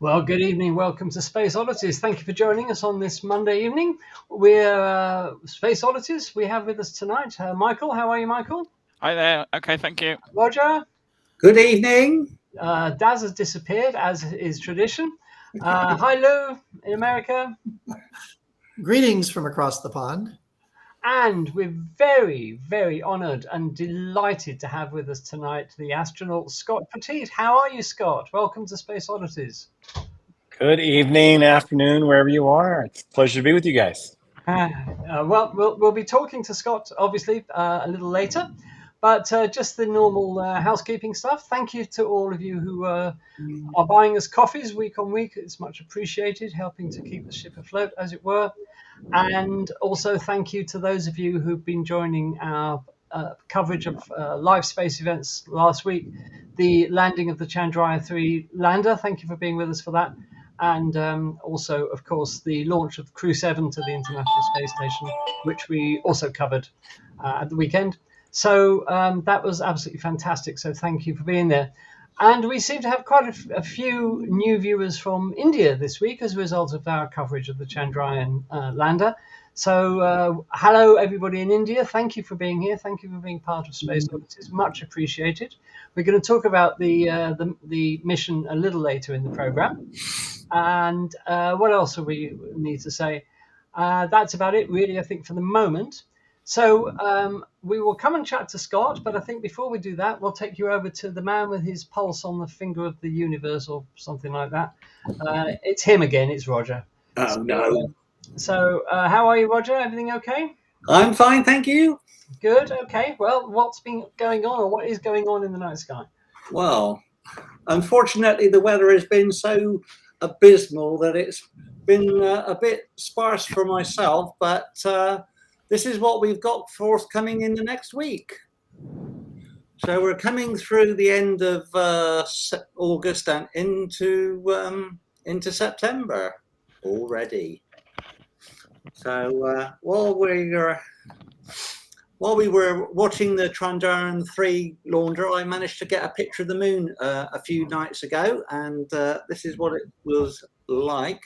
Well, good evening. Welcome to Space Oddities. Thank you for joining us on this Monday evening. We're Space Oddities. We have with us tonight Michael. How are you, Michael? Hi there. Okay, thank you. Roger. Good evening. Daz has disappeared, as is tradition. Hi, Lou, in America. Greetings from across the pond. And we're very, very honoured and delighted to have with us tonight the astronaut Scott Poteet. How are you, Scott? Welcome to Space Oddities. Good evening, afternoon, wherever you are. It's a pleasure to be with you guys. Well, we'll be talking to Scott, obviously, a little later. But just the normal housekeeping stuff. Thank you to all of you who are buying us coffees week on week. It's much appreciated, helping to keep the ship afloat, as it were. And also thank you to those of you who've been joining our coverage of live space events last week. The landing of the Chandrayaan-3 lander. Thank you for being with us for that. And also, of course, the launch of Crew 7 to the International Space Station, which we also covered at the weekend. So that was absolutely fantastic. So thank you for being there. And we seem to have quite a few new viewers from India this week as a result of our coverage of the Chandrayaan lander. So hello, everybody in India. Thank you for being here. Thank you for being part of Space Oddities. Much appreciated. We're going to talk about the mission a little later in the program. And what else do we need to say? That's about it, really, I think, for the moment. So we will come and chat to Scott, but I think before we do that, we'll take you over to the man with his pulse on the finger of the universe or something like that. It's him again. It's Roger. Oh, no. So how are you, Roger? Everything okay? I'm fine, thank you. Good. Okay. Well, what's been going on, or what is going on in the night sky? Well, unfortunately, the weather has been so abysmal that it's been a bit sparse for myself, but this is what we've got forthcoming in the next week. So we're coming through the end of August and into September already. So while we were watching the Chandrayaan-3 launcher, I managed to get a picture of the moon a few nights ago, and this is what it was like.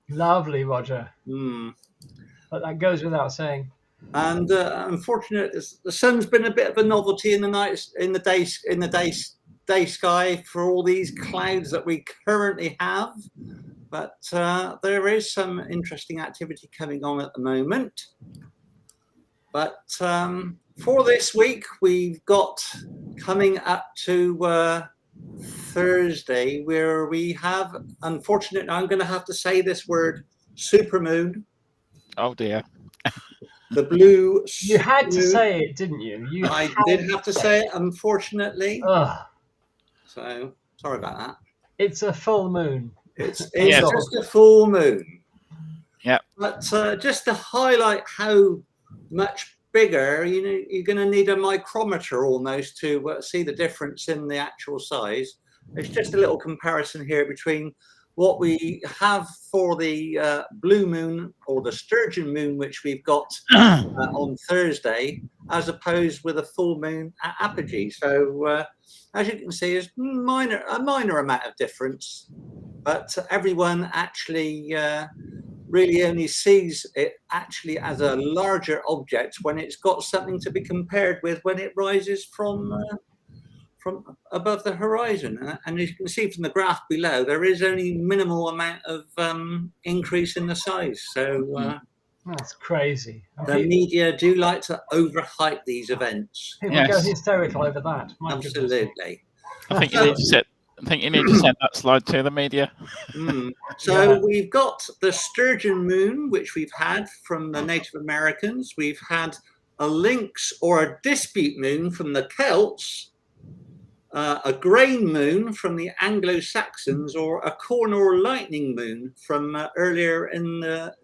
Lovely, Roger. But that goes without saying. And unfortunately, the sun's been a bit of a novelty in the day sky for all these clouds that we currently have. But there is some interesting activity coming on at the moment. But for this week, we've got coming up to Thursday, where we have, unfortunately, I'm going to have to say this word, supermoon. Oh dear. The blue. You had to say it, didn't you? I did have to say it, unfortunately. So sorry about that. It's a full moon. It's just a full moon. Yeah. But just to highlight how much bigger, you're going to need a micrometer almost to see the difference in the actual size. There's just a little comparison here between what we have for the blue moon or the sturgeon moon, which we've got on Thursday, as opposed with a full moon at apogee. So as you can see, it's a minor amount of difference, but everyone actually really only sees it actually as a larger object when it's got something to be compared with when it rises from above the horizon. And as you can see from the graph below, there is only minimal amount of increase in the size. So that's crazy. The media do like to overhype these events. People go hysterical over that. Absolutely. I think you need to send that slide to the media. So we've got the sturgeon moon, which we've had from the Native Americans. We've had a lynx or a dispute moon from the Celts. A grain moon from the Anglo-Saxons, or a corn or lightning moon from earlier in the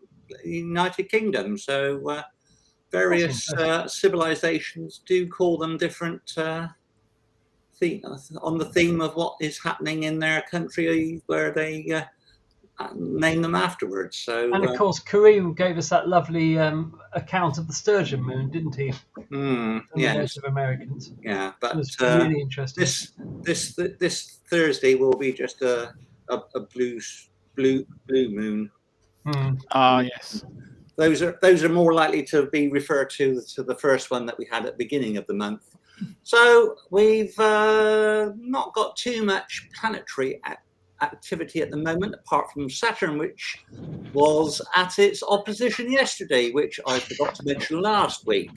United Kingdom. So various civilizations do call them different on the theme of what is happening in their country, where they name them afterwards. So, and of course, Kareem gave us that lovely account of the sturgeon moon, didn't he? Yes. Native Americans. Yeah, but it was really interesting. This Thursday will be just a a blue moon. Yes. Those are more likely to be referred to the first one that we had at the beginning of the month. So we've not got too much planetary activity at the moment, apart from Saturn, which was at its opposition yesterday, which I forgot to mention last week.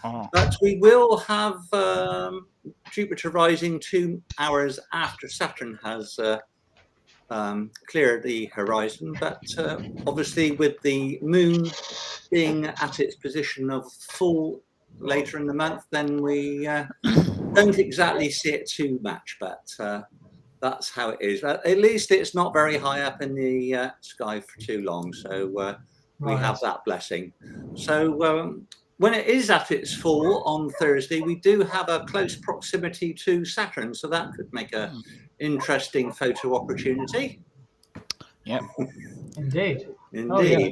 Oh. But we will have Jupiter rising 2 hours after Saturn has cleared the horizon. But obviously, with the moon being at its position of full later in the month, then we don't exactly see it too much. But that's how it is. At least it's not very high up in the sky for too long. So we have that blessing. So when it is at its full on Thursday, we do have a close proximity to Saturn. So that could make a interesting photo opportunity. Yep. Indeed. Indeed. Oh, yeah.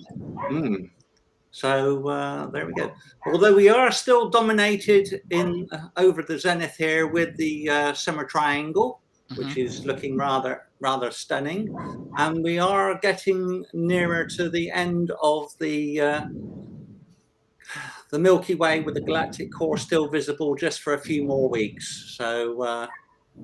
So there we go. Although we are still dominated in over the zenith here with the summer triangle, which is looking rather stunning, and we are getting nearer to the end of the Milky Way, with the galactic core still visible just for a few more weeks. So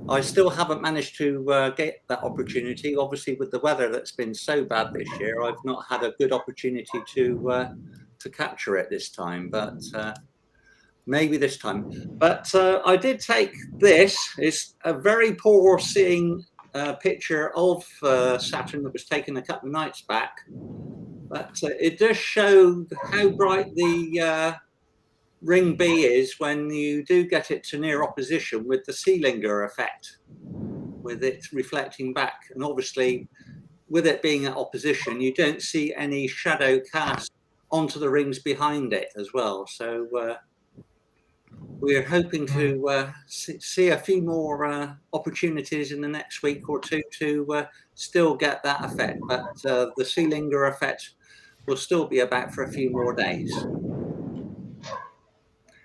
I still haven't managed to get that opportunity. Obviously, with the weather that's been so bad this year, I've not had a good opportunity to capture it this time. But maybe this time. But I did take this. It's a very poor seeing picture of Saturn that was taken a couple of nights back. But it does show how bright the ring B is when you do get it to near opposition with the Sealinger effect, with it reflecting back. And obviously, with it being at opposition, you don't see any shadow cast onto the rings behind it as well. So we're hoping to see a few more opportunities in the next week or two to still get that effect. But the Sealinger effect will still be about for a few more days.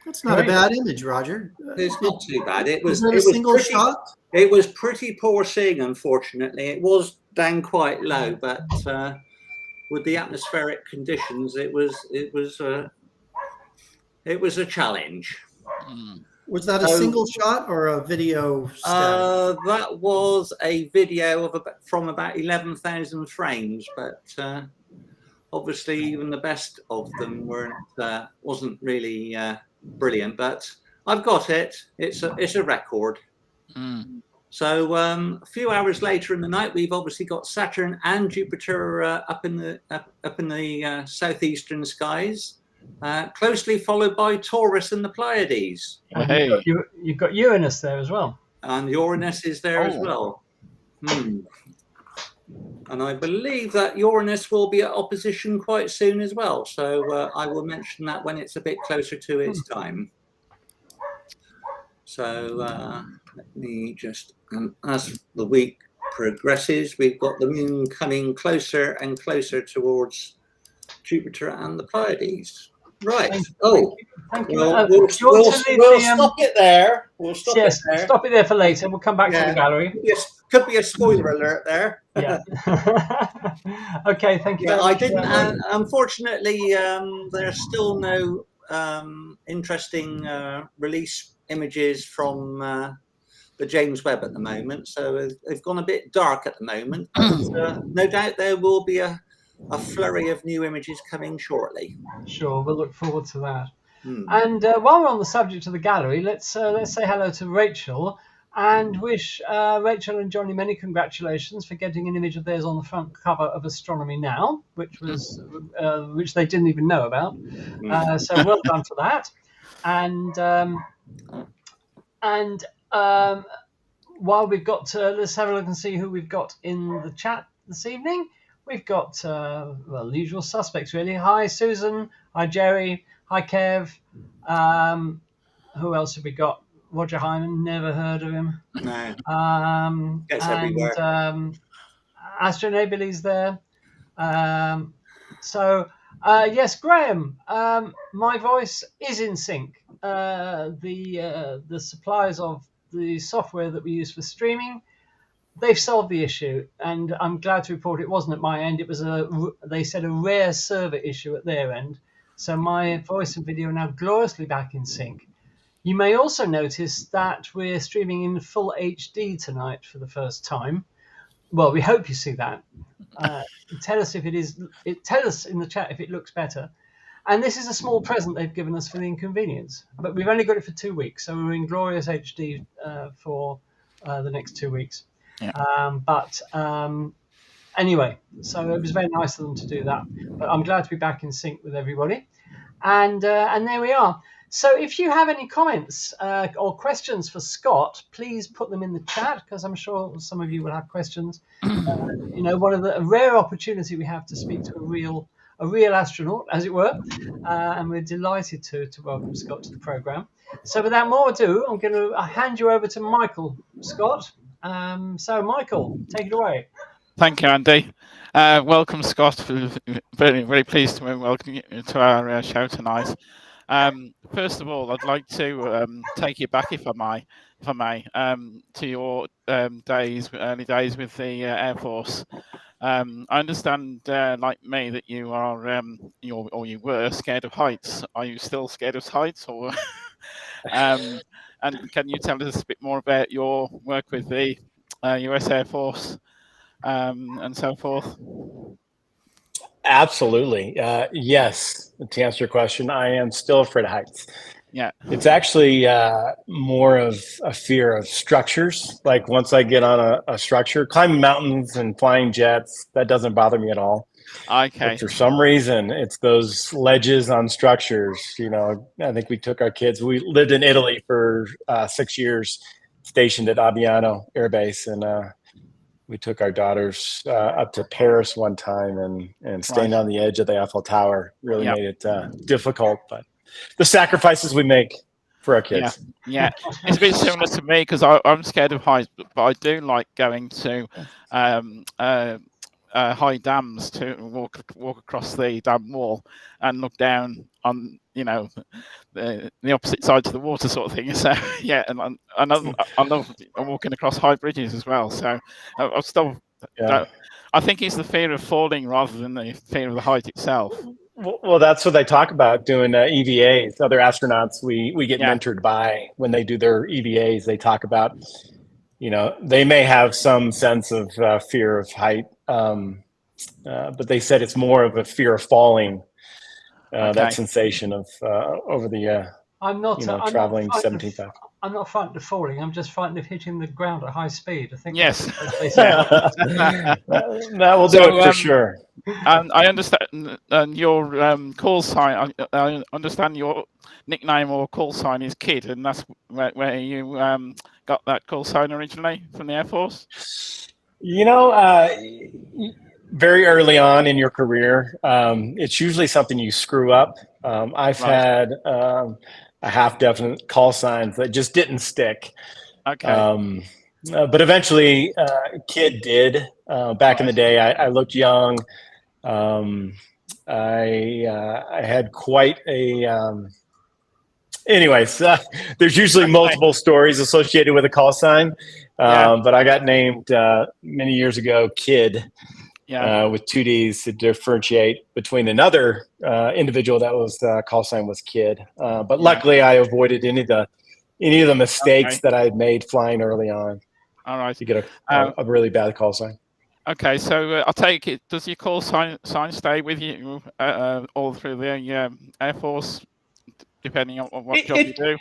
That's not a bad image, Roger. It's not too bad. It was a single shot. It was pretty poor seeing, unfortunately. It was down quite low, but with the atmospheric conditions, it was a challenge. Was that a single shot or a video? That was a video from about 11,000 frames, but obviously even the best of them wasn't really brilliant. But I've got it. It's a record. So a few hours later in the night, we've obviously got Saturn and Jupiter up in the southeastern skies. Closely followed by Taurus and the Pleiades. Hey. You've got Uranus there as well. And Uranus is there as well. And I believe that Uranus will be at opposition quite soon as well. So I will mention that when it's a bit closer to its time. So let me just, as the week progresses, we've got the moon coming closer and closer towards Jupiter and the Pleiades. Right. Thank you. We'll stop it there. Stop it there for later. We'll come back to the gallery. Could be a spoiler alert there. Yeah. Okay. Thank you. Yeah, I didn't. Unfortunately, there's still no interesting release images from the James Webb at the moment, so they've gone a bit dark at the moment. But, no doubt there will be a flurry of new images coming shortly. Sure, we'll look forward to that. And while we're on the subject of the gallery, let's say hello to Rachel and wish Rachel and Johnny many congratulations for getting an image of theirs on the front cover of Astronomy Now, which they didn't even know about. So well done for that. And while we've got, let's have a look and see who we've got in the chat this evening. We've got, the usual suspects, really. Hi, Susan. Hi, Jerry. Hi, Kev. Who else have we got? Roger Hyman. Never heard of him. No. Gets everywhere. Astronaut there. Yes, Graham. My voice is in sync. The suppliers of the software that we use for streaming they've solved the issue, and I'm glad to report it wasn't at my end. It was they said a rare server issue at their end. So my voice and video are now gloriously back in sync. You may also notice that we're streaming in full HD tonight for the first time. Well, we hope you see that. Tell us if it is. Tell us in the chat if it looks better. And this is a small present they've given us for the inconvenience. But we've only got it for 2 weeks, so we're in glorious HD for the next 2 weeks. Yeah. Anyway, so it was very nice of them to do that. But I'm glad to be back in sync with everybody. And there we are. So if you have any comments or questions for Scott, please put them in the chat, because I'm sure some of you will have questions. One of the rare opportunity we have to speak to a real astronaut, as it were, and we're delighted to welcome Scott to the program. So without more ado, I'm going to hand you over to Michael, Scott. So Michael, take it away. Thank you, Andy. Welcome, Scott. Very, very pleased to welcome you to our show tonight. First of all, I'd like to take you back, if I may, to your early days with the Air Force. I understand, like me, that you are, you were scared of heights. Are you still scared of heights, or? And can you tell us a bit more about your work with the U.S. Air Force and so forth? Absolutely. Yes. To answer your question, I am still afraid of heights. Yeah. It's actually more of a fear of structures. Like once I get on a structure, climbing mountains and flying jets, that doesn't bother me at all. Okay. But for some reason, it's those ledges on structures. I think we took our kids. We lived in Italy for 6 years, stationed at Aviano Air Base, and we took our daughters up to Paris one time, and staying on the edge of the Eiffel Tower really made it difficult. But the sacrifices we make for our kids. Yeah. It's a bit similar to me, because I'm scared of heights, but I do like going to high dams to walk across the dam wall and look down on the opposite side to the water, sort of thing. So yeah, and I love walking across high bridges as well. So I'm still. I think it's the fear of falling rather than the fear of the height itself. Well, that's what they talk about doing EVAs. Other astronauts we get mentored by when they do their EVAs. They talk about, they may have some sense of fear of height, but they said it's more of a fear of falling. That sensation of over the traveling 17,000. I'm not frightened of falling. I'm just frightened of hitting the ground at high speed. I think. Yes. That will do it for sure. And I understand your call sign. I understand your nickname or call sign is Kid, and that's where you got that call sign originally, from the Air Force. Very early on in your career, it's usually something you screw up. I've had a half-definite call signs that just didn't stick. Okay. But eventually, Kid did. Back in the day, I looked young. I had quite a. Anyways, there's usually multiple stories associated with a call sign, but I got named many years ago Kid. With 2 Ds to differentiate between another individual that was call sign was Kid. But luckily, I avoided any of the mistakes that I had made flying early on. All right. To get a really bad call sign. Okay, so I'll take it. Does your call sign stay with you all through the Air Force, depending on what job you do?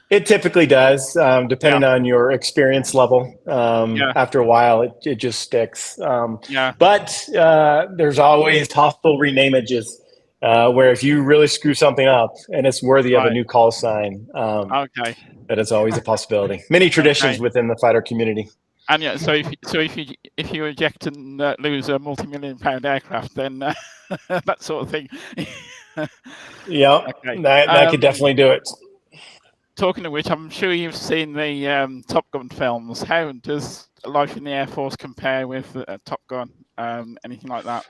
It typically does, depending on your experience level. After a while, it just sticks. But there's always hostile renamages, where if you really screw something up and it's worthy of a new call sign, that is always a possibility. Many traditions within the fighter community. And so if you eject and lose a multi-million-pound aircraft, then that sort of thing. That could definitely do it. Talking of which, I'm sure you've seen the Top Gun films. How does life in the Air Force compare with Top Gun? Anything like that?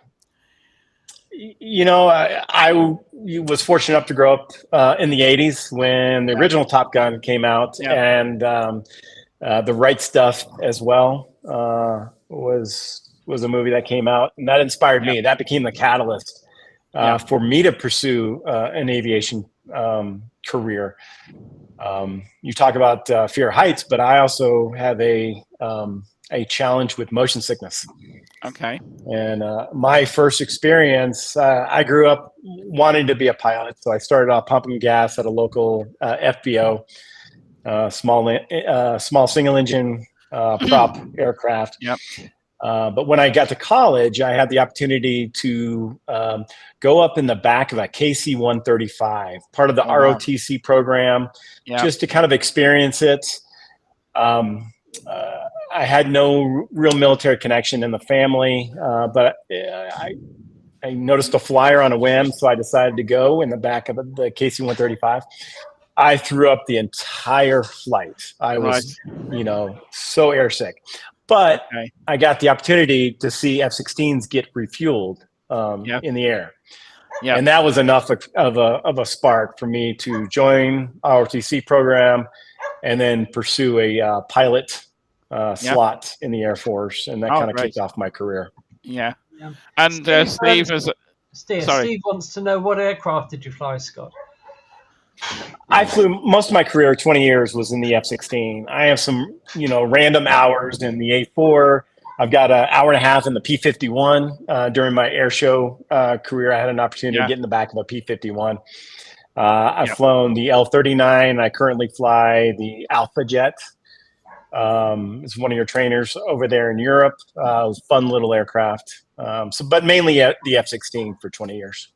I was fortunate enough to grow up in the 80s when the original Top Gun came out, and The Right Stuff as well was a movie that came out, and that inspired me. That became the catalyst for me to pursue an aviation career. You talk about fear of heights, but I also have a challenge with motion sickness. Okay. And my first experience, I grew up wanting to be a pilot, so I started off pumping gas at a local FBO, small single engine prop aircraft. Yep. But when I got to college, I had the opportunity to go up in the back of a KC-135, part of the ROTC program, just to kind of experience it. I had no real military connection in the family, but I noticed a flyer on a whim, so I decided to go in the back of the KC-135. I threw up the entire flight. I was, so airsick. But I got the opportunity to see F-16s get refueled in the air. Yeah. And that was enough of a spark for me to join ROTC program and then pursue a pilot slot in the Air Force. And that kind of kicked off my career. Yeah. And Steve Steve wants to know, what aircraft did you fly, Scott? I flew most of my career, 20 years, was in the F-16. I have some, random hours in the A4. I've got an hour and a half in the P-51. During my air show career, I had an opportunity to get in the back of a P-51. I've flown the L-39. I currently fly the Alpha Jet. It's one of your trainers over there in Europe. It was a fun little aircraft. But mainly the F-16 for 20 years.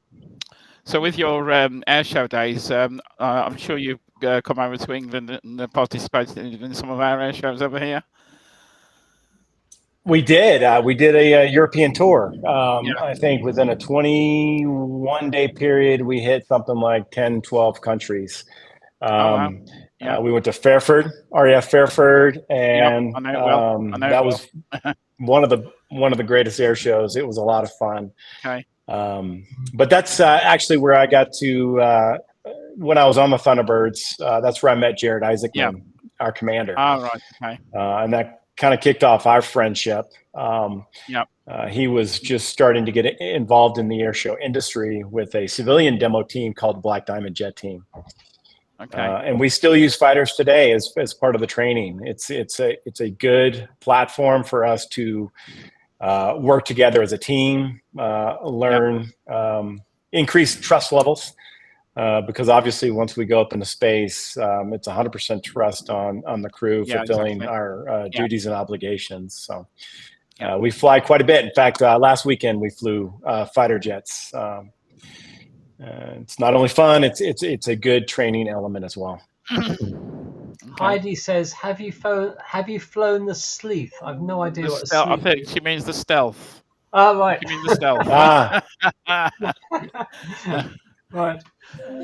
So with your air show days, I'm sure you've come over to England and participated in some of our air shows over here. We did. We did a European tour. I think within a 21-day period, we hit something like 10, 12 countries. We went to Fairford, RAF Fairford, and that was one of the greatest air shows. It was a lot of fun. Okay. But that's actually where I got to when I was on the Thunderbirds. That's where I met Jared Isaacman, our commander. Right. Okay. And that kind of kicked off our friendship. He was just starting to get involved in the air show industry with a civilian demo team called Black Diamond Jet Team. Okay. And we still use fighters today as part of the training. It's a good platform for us to work together as a team, learn, increase trust levels, because obviously once we go up into space, it's 100% trust on the crew fulfilling our duties and obligations. So we fly quite a bit. In fact, last weekend we flew fighter jets. It's not only fun; it's a good training element as well. Heidi says, "Have you flown the Sleeth?" I've no idea what a Sleeth I think she means the Stealth. Oh, right. She means the Stealth. Right.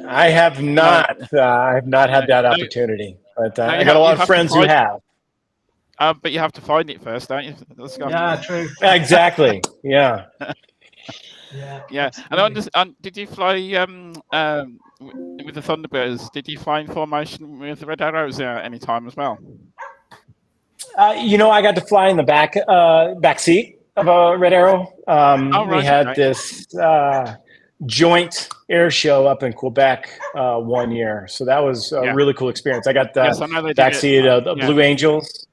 I have not. I have not had that opportunity, but I got a lot of friends who have. But you have to find it first, don't you? Yeah, true. Exactly. Yeah. Yeah. And did you fly with the Thunderbirds? Did you fly in formation with the Red Arrows any time as well? I got to fly in the back seat of a Red Arrow. We had this joint air show up in Quebec 1 year, so that was a really cool experience. I got the back seat of the Blue Angels.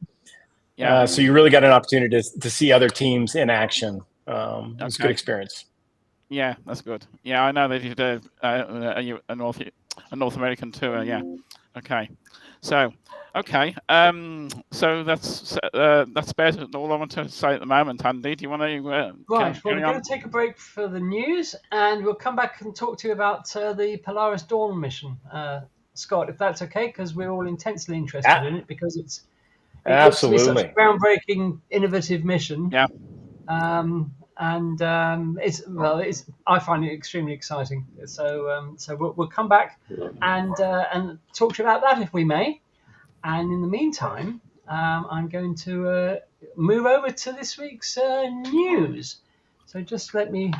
So you really got an opportunity to see other teams in action. It was a good experience. Yeah, that's good. Yeah, I know they did a North American tour. Yeah. Okay. So, so that's about all I want to say at the moment. Andy, do you want to? Right. Well, we're going to take a break for the news, and we'll come back and talk to you about the Polaris Dawn mission, Scott, if that's okay, because we're all intensely interested in it because it's absolutely such a groundbreaking, innovative mission. Yeah. And I find it extremely exciting. So we'll come back and talk to you about that if we may. And in the meantime, I'm going to move over to this week's news. So just let me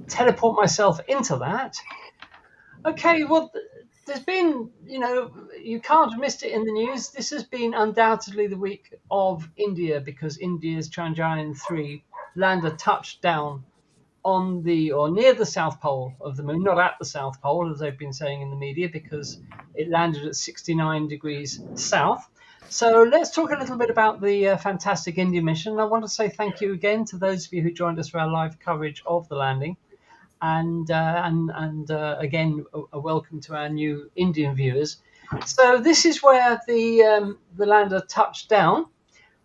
teleport myself into that. Okay, well, there's been, you can't have missed it in the news. This has been undoubtedly the week of India, because India's Chandrayaan-3 lander touched down on the or near the south pole of the moon, not at the south pole as they've been saying in the media, because it landed at 69 degrees south. So let's talk a little bit about the fantastic India mission. I want to say thank you again to those of you who joined us for our live coverage of the landing, and again a welcome to our new Indian viewers. So this is where the lander touched down,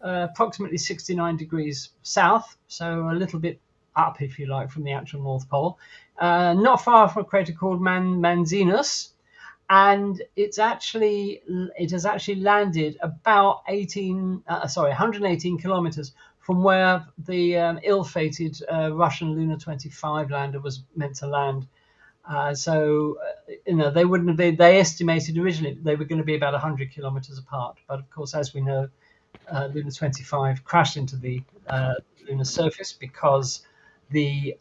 approximately 69 degrees south, so a little bit up, if you like, from the actual North Pole, not far from a crater called Manzinus, and it has actually landed about 118 kilometers from where the ill-fated Russian Luna 25 lander was meant to land. They wouldn't have been. They estimated originally they were going to be about 100 kilometers apart, but of course, as we know, Luna 25 crashed into the lunar surface because the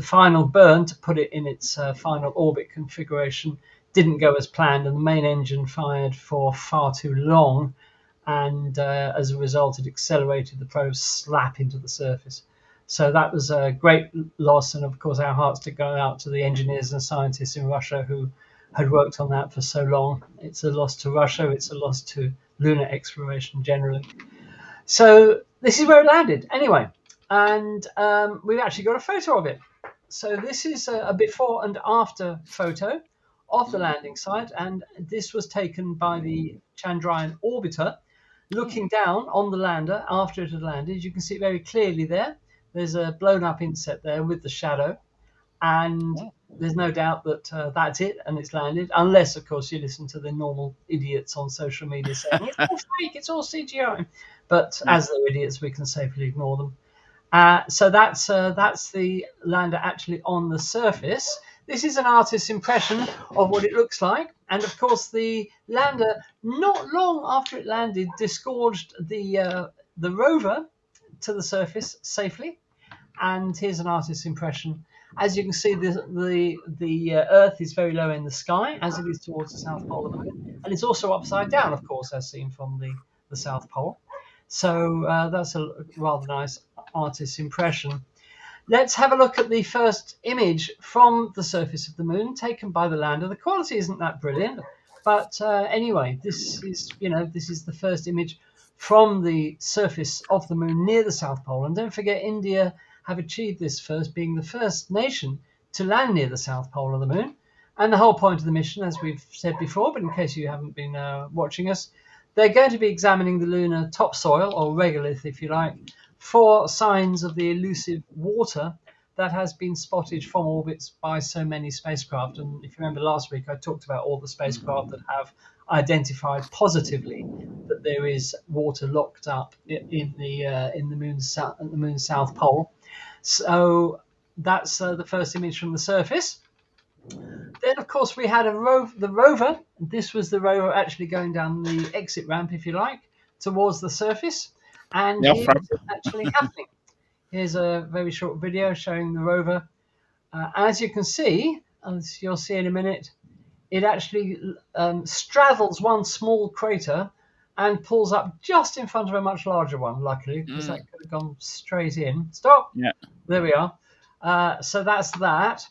final burn to put it in its final orbit configuration didn't go as planned, and the main engine fired for far too long, and as a result, it accelerated the probe slap into the surface. So that was a great loss, and of course, our hearts to go out to the engineers and scientists in Russia who had worked on that for so long. It's a loss to Russia. It's a loss to lunar exploration generally. So this is where it landed anyway, and we've actually got a photo of it. So this is a before and after photo of the landing site, and this was taken by the Chandrayaan orbiter looking down on the lander after it had landed. You can see it very clearly there. There's a blown up inset there with the shadow, and there's no doubt that that's it and it's landed, unless of course you listen to the normal idiots on social media saying it's all fake, it's all CGI, but as they're idiots we can safely ignore them. So that's the lander actually on the surface. This is an artist's impression of what it looks like, and of course the lander, not long after it landed, disgorged the rover to the surface safely. And here's an artist's impression. As you can see, the Earth is very low in the sky, as it is towards the South Pole of the Moon, and it's also upside down, of course, as seen from the South Pole. So that's a rather nice artist's impression. Let's have a look at the first image from the surface of the Moon, taken by the lander. The quality isn't that brilliant, but anyway, this is the first image from the surface of the Moon near the South Pole. And don't forget, India have achieved this first, being the first nation to land near the South Pole of the Moon. And the whole point of the mission, as we've said before, but in case you haven't been watching us, they're going to be examining the lunar topsoil, or regolith if you like, for signs of the elusive water that has been spotted from orbits by so many spacecraft. And if you remember last week, I talked about all the spacecraft that have identified positively that there is water locked up in the moon's south pole. So that's the first image from the surface. Then, of course, we had the rover. This was the rover actually going down the exit ramp, if you like, towards the surface. And here's what's actually happening. Here's a very short video showing the rover. As you can see, as you'll see in a minute, it actually straddles one small crater and pulls up just in front of a much larger one, luckily, because that could have gone straight in. Stop. Yeah. There we are. So that's that.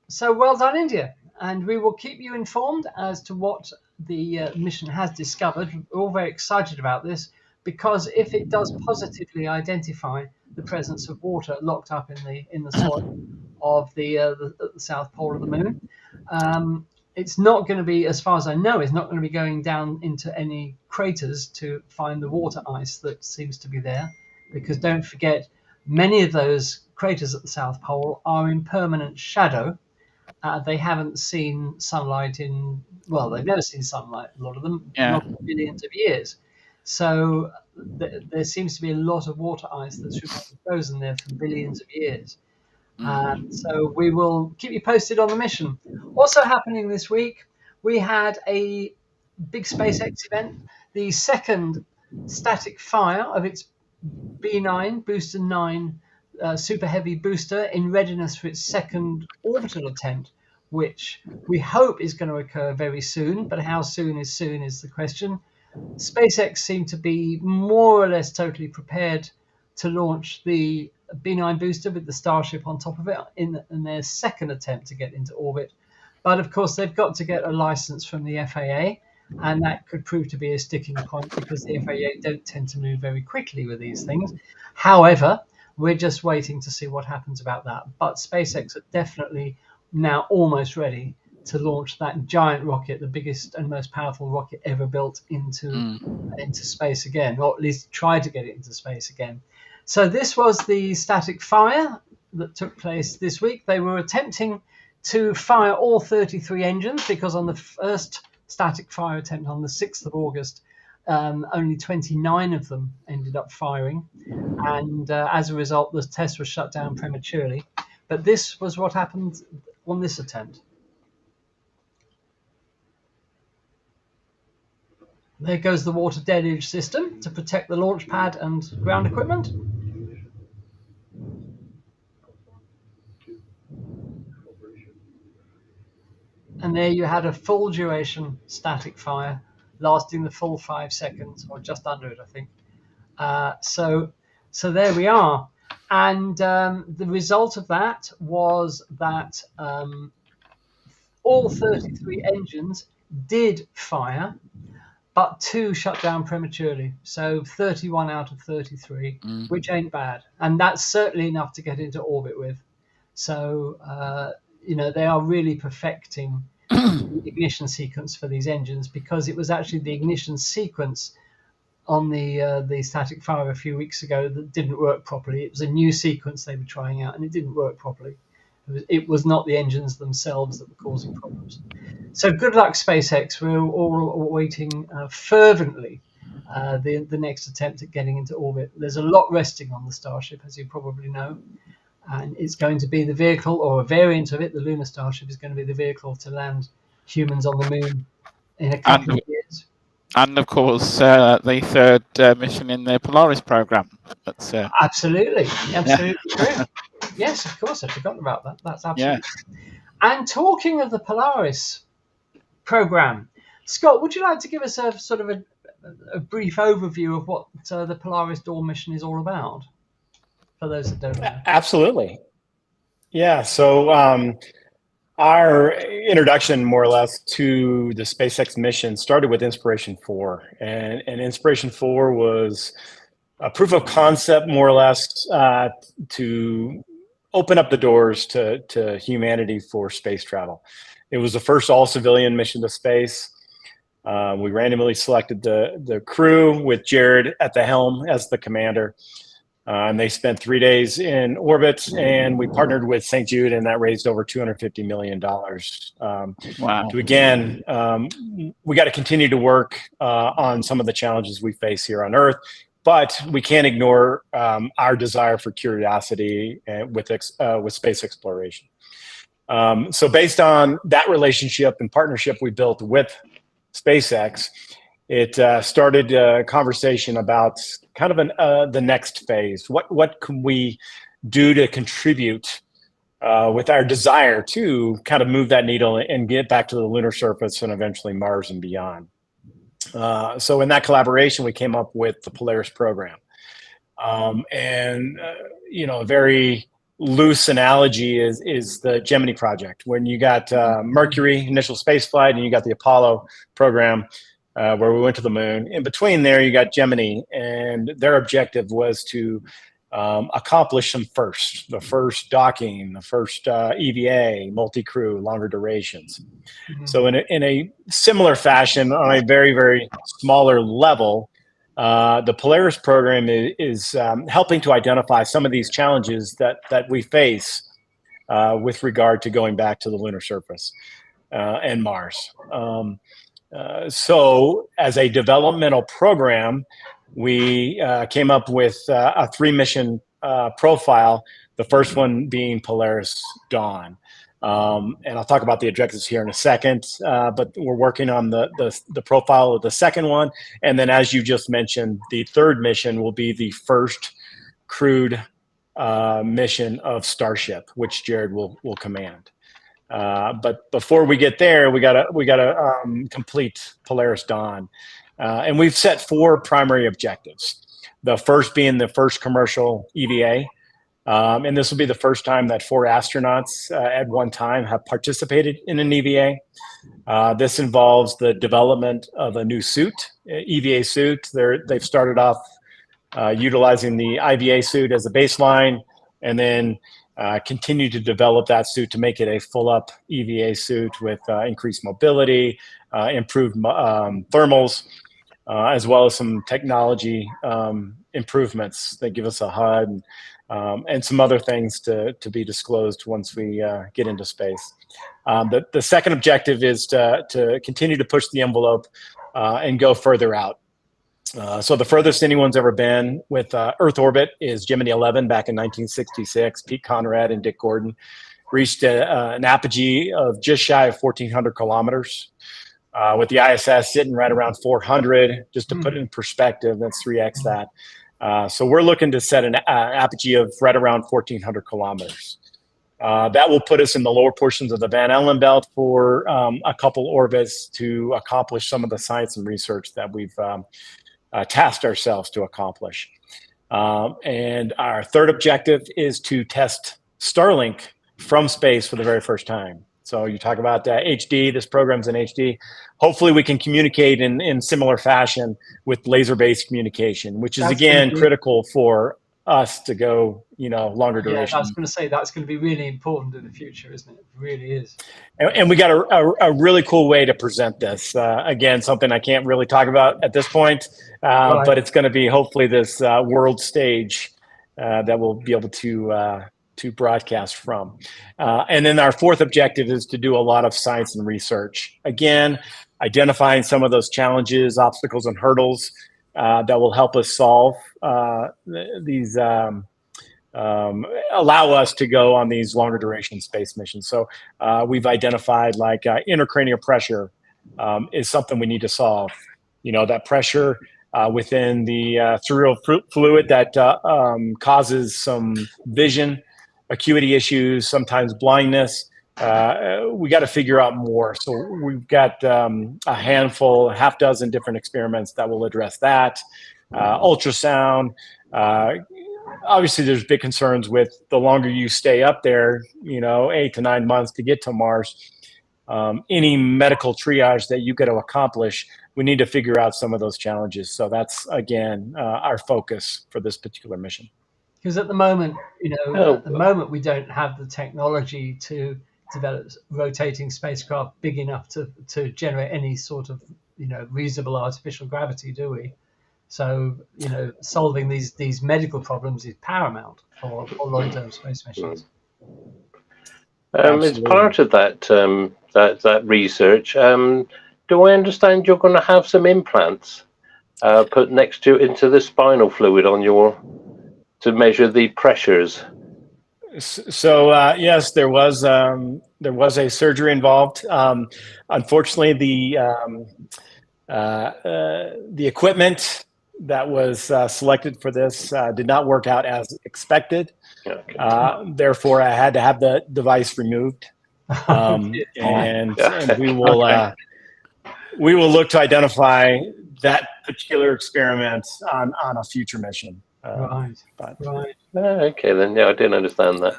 So well done, India. And we will keep you informed as to what the mission has discovered. We're all very excited about this, because if it does positively identify the presence of water locked up in the soil of the South Pole of the Moon, it's not going to be, as far as I know, it's not going to be going down into any craters to find the water ice that seems to be there, because don't forget, many of those craters at the South Pole are in permanent shadow. They haven't seen sunlight they've never seen sunlight, a lot of them, not in billions of years. So there seems to be a lot of water ice that's frozen there for billions of years. So we will keep you posted on the mission. Also happening this week, we had a big SpaceX event, the second static fire of its B9, Booster 9 super heavy booster, in readiness for its second orbital attempt, which we hope is going to occur very soon. But how soon is the question. SpaceX seemed to be more or less totally prepared to launch the B9 booster with the Starship on top of it in their second attempt to get into orbit. But of course, they've got to get a license from the FAA, and that could prove to be a sticking point because the FAA don't tend to move very quickly with these things. However, we're just waiting to see what happens about that. But SpaceX are definitely now almost ready to launch that giant rocket, the biggest and most powerful rocket ever built into space again, or at least try to get it into space again. So this was the static fire that took place this week. They were attempting to fire all 33 engines because on the first static fire attempt on the 6th of August, only 29 of them ended up firing. And as a result, the test was shut down prematurely. But this was what happened on this attempt. There goes the water deluge system to protect the launch pad and ground equipment. And there you had a full duration static fire lasting the full 5 seconds, or just under it, I think. So there we are. And the result of that was that all 33 engines did fire, but 2 shut down prematurely. So 31 out of 33, which ain't bad. And that's certainly enough to get into orbit with. So, they are really perfecting the ignition sequence for these engines, because it was actually the ignition sequence on the static fire a few weeks ago that didn't work properly. It was a new sequence they were trying out, and it didn't work properly. It was not the engines themselves that were causing problems. So good luck, SpaceX. We're all waiting fervently the next attempt at getting into orbit. There's a lot resting on the Starship, as you probably know, and it's going to be the vehicle, or a variant of it. The lunar Starship is going to be the vehicle to land humans on the moon in a couple of years. And of course, the third mission in the Polaris program. That's absolutely true. Yes, of course, I forgot about that. That's absolutely true. And talking of the Polaris program, Scott, would you like to give us a sort of a brief overview of what the Polaris Dawn mission is all about, for those that don't know? Absolutely. Yeah. So our introduction, more or less, to the SpaceX mission started with Inspiration 4. And Inspiration 4 was a proof of concept, more or less, to open up the doors to humanity for space travel. It was the first all-civilian mission to space. We randomly selected the crew with Jared at the helm as the commander. And they spent 3 days in orbit, and we partnered with St. Jude, and that raised over $250 million. wow. We got to continue to work on some of the challenges we face here on Earth, but we can't ignore our desire for curiosity with space exploration. So based on that relationship and partnership we built with SpaceX, it started a conversation about kind of the next phase. What can we do to contribute with our desire to kind of move that needle and get back to the lunar surface and eventually Mars and beyond? So in that collaboration, we came up with the Polaris program. A very loose analogy is the Gemini project. When you got Mercury, initial space flight, and you got the Apollo program, where we went to the moon. In between there, you got Gemini, and their objective was to accomplish the first docking, the first EVA, multi-crew, longer durations. Mm-hmm. So in a similar fashion, on a very, very smaller level, the Polaris program is helping to identify some of these challenges that we face with regard to going back to the lunar surface and Mars. So as a developmental program, we came up with a 3-mission profile, the first one being Polaris Dawn. And I'll talk about the objectives here in a second, but we're working on the profile of the second one. And then, as you just mentioned, the third mission will be the first crewed mission of Starship, which Jared will command. But before we get there, we gotta complete Polaris Dawn, and we've set 4 primary objectives. The first being the first commercial EVA, and this will be the first time that 4 astronauts at one time have participated in an EVA. This involves the development of a new suit, EVA suit. They've started off utilizing the IVA suit as a baseline, and then continue to develop that suit to make it a full-up EVA suit with increased mobility, improved thermals, as well as some technology improvements that give us a HUD and some other things to be disclosed once we get into space. The second objective is to continue to push the envelope and go further out. So the furthest anyone's ever been with Earth orbit is Gemini 11 back in 1966. Pete Conrad and Dick Gordon reached an apogee of just shy of 1,400 kilometers, with the ISS sitting right around 400. Just to put it in perspective, that's 3x that. So we're looking to set an apogee of right around 1,400 kilometers. That will put us in the lower portions of the Van Allen belt for a couple orbits to accomplish some of the science and research that we've tasked ourselves to accomplish. And our third objective is to test Starlink from space for the very first time. So you talk about HD, this program's in HD. Hopefully we can communicate in similar fashion with laser-based communication, which is, again, critical for us to go, longer duration. Yeah, I was going to say that's going to be really important in the future, isn't it? It really is. And we got a really cool way to present this. Again, something I can't really talk about at this point, right. But it's going to be hopefully this world stage that we'll be able to broadcast from. And then our fourth objective is to do a lot of science and research. Again, identifying some of those challenges, obstacles, and hurdles that will help us solve these, allow us to go on these longer duration space missions. So we've identified like intracranial pressure is something we need to solve. That pressure within the cerebral fluid that causes some vision acuity issues, sometimes blindness. We got to figure out more. So we've got a handful, half dozen different experiments that will address that. Ultrasound. Obviously, there's big concerns with the longer you stay up there, 8 to 9 months to get to Mars. Any medical triage that you got to accomplish, we need to figure out some of those challenges. So that's, again, our focus for this particular mission. Because at the moment, we don't have the technology to develop rotating spacecraft big enough to generate any sort of, reasonable artificial gravity, do we? So, solving these medical problems is paramount for long-term space missions. As part of that that research, do I understand you're going to have some implants put next into the spinal fluid to measure the pressures? So yes, there was a surgery involved. Unfortunately, the equipment that was selected for this did not work out as expected. Okay. Therefore, I had to have the device removed, and we will look to identify that particular experiment on a future mission. Right. Okay, then. Yeah, I didn't understand that.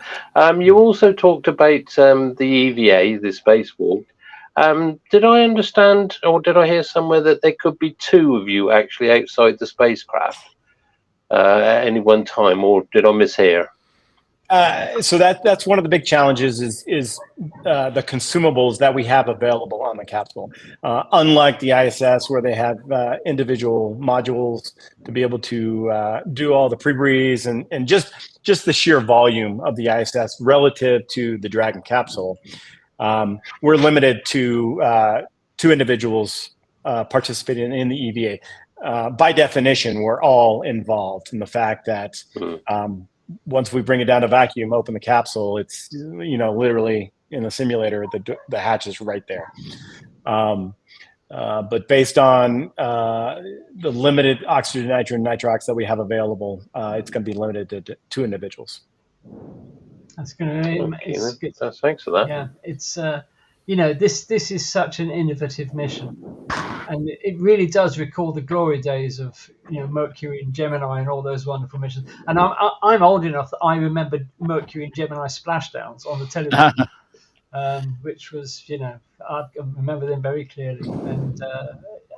You also talked about the EVA, the spacewalk. Did I understand, or did I hear somewhere that there could be 2 of you actually outside the spacecraft at any one time, or did I mishear? So that's one of the big challenges is the consumables that we have available on the capsule. Unlike the ISS, where they have individual modules to be able to do all the pre-breathes and just the sheer volume of the ISS relative to the Dragon capsule, we're limited to 2 individuals participating in the EVA. By definition, we're all involved in the fact that once we bring it down to vacuum, open the capsule, it's, literally in the simulator, the hatch is right there. But based on the limited oxygen, nitrogen, nitrox that we have available, it's going to be limited to 2 individuals. That's going to. Okay, thanks for that. Yeah, it's this is such an innovative mission, and it really does recall the glory days of Mercury and Gemini and all those wonderful missions. And I'm old enough that I remember Mercury and Gemini splashdowns on the television, which was I remember them very clearly,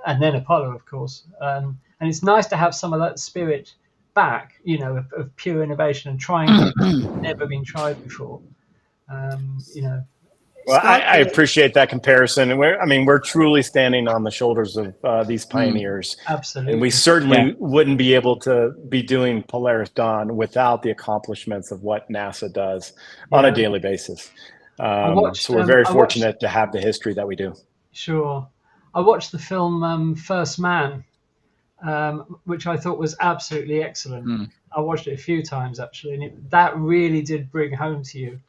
and then Apollo, of course. And it's nice to have some of that spirit back, of pure innovation and trying things that have never been tried before. Well, I appreciate that comparison, and we're truly standing on the shoulders of these pioneers. Absolutely, and we certainly wouldn't be able to be doing Polaris Dawn without the accomplishments of what NASA does on a daily basis. So we're very fortunate to have the history that we do. Sure, I watched the film First Man, which I thought was absolutely excellent. I watched it a few times actually, and that really did bring home to you,